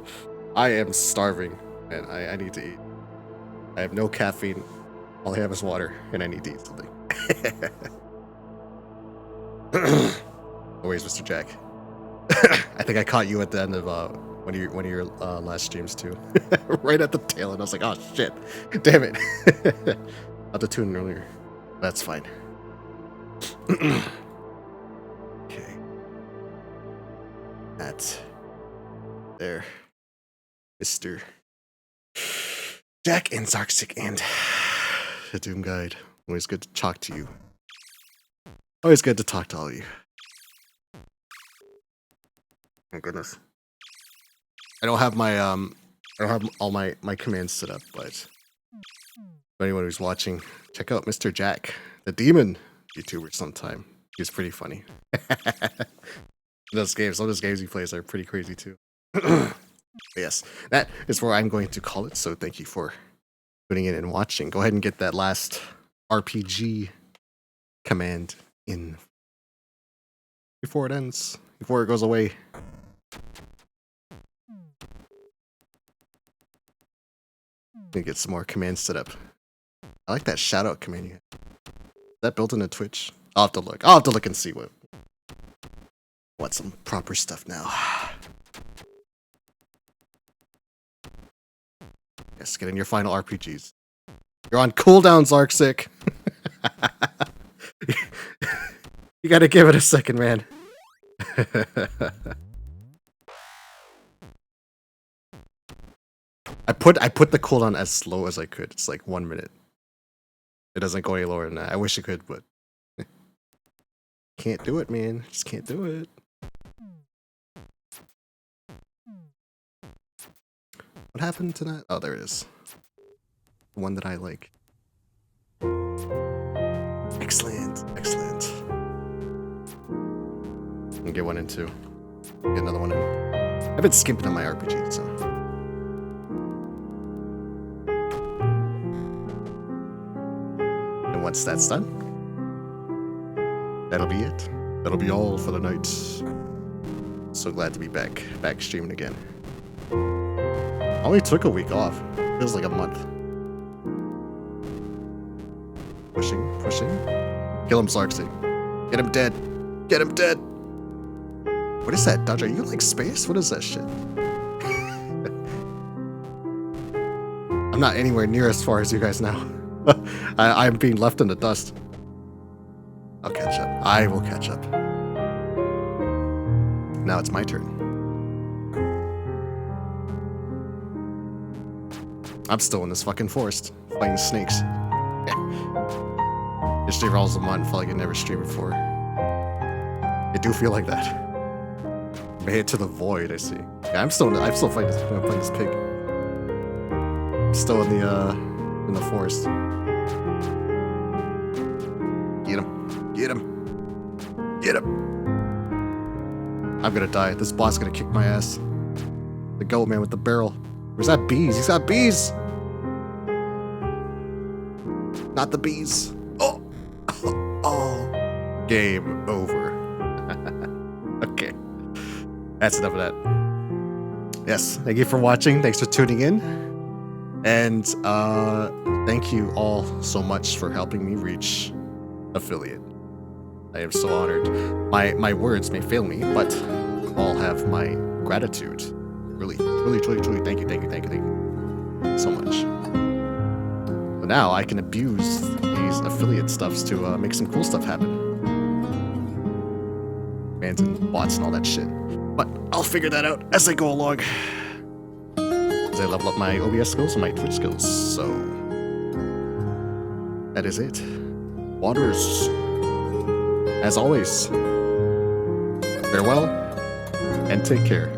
I am starving, and I need to eat. I have no caffeine. All I have is water, and I need to eat something. Where's Mr. Jack? I think I caught you at the end of one of your last streams too. Right at the tail end. I was like, oh shit, damn it. I'll the tune earlier. That's fine. Okay. That's there, Mr. Jack and Zarksic and the Doom Guide. Always good to talk to you. Always good to talk to all of you. Oh goodness. I don't have my I don't have all my commands set up, but for anyone who's watching, check out Mr. Jack, the demon YouTuber sometime. He's pretty funny. Those games, all those games he plays are pretty crazy too. Yes, that is where I'm going to call it. So thank you for tuning in and watching. Go ahead and get that last RPG command in before it ends, before it goes away. Let me get some more commands set up. I like that shout out command you have. Is that built into Twitch? I'll have to look. I'll have to look and see what some proper stuff now. Yes, get in your final RPGs. You're on cooldown, Zarksick. You gotta give it a second, man. I put the cooldown as slow as I could. It's like 1 minute. It doesn't go any lower than that. I wish it could, but can't do it, man. Just can't do it. What happened to that? Oh, there it is. The one that I like. Excellent, excellent. I'll get one in too. Get another one in. I've been skimping on my RPG, so. And once that's done, that'll be it. That'll be all for the night. So glad to be back streaming again. I only took a week off. Feels like a month. Pushing. Kill him, Zarksy. Get him dead. Get him dead. What is that, Dodger? Are you in, like, space? What is that shit? I'm not anywhere near as far as you guys now. I'm being left in the dust. I'll catch up. I will catch up. Now it's my turn. I'm still in this fucking forest, fighting snakes. History rolls a month, felt like I never streamed before. I do feel like that. Made it to the void, I see. Yeah, I'm still fighting this pig. I'm still in the forest. Get him. Get him. Get him. I'm gonna die. This boss is gonna kick my ass. The goat man with the barrel. Where's that bees? He's got bees! Not the bees. Oh! Oh. Game over. Okay. That's enough of that. Yes, thank you for watching. Thanks for tuning in. And thank you all so much for helping me reach affiliate. I am so honored. My words may fail me, but all have my gratitude. Really, truly, thank you so much. But now I can abuse these affiliate stuffs to make some cool stuff happen. Fans and bots and all that shit. But I'll figure that out as I go along. As I level up my OBS skills and my Twitch skills. So that is it. Waters. As always, farewell and take care.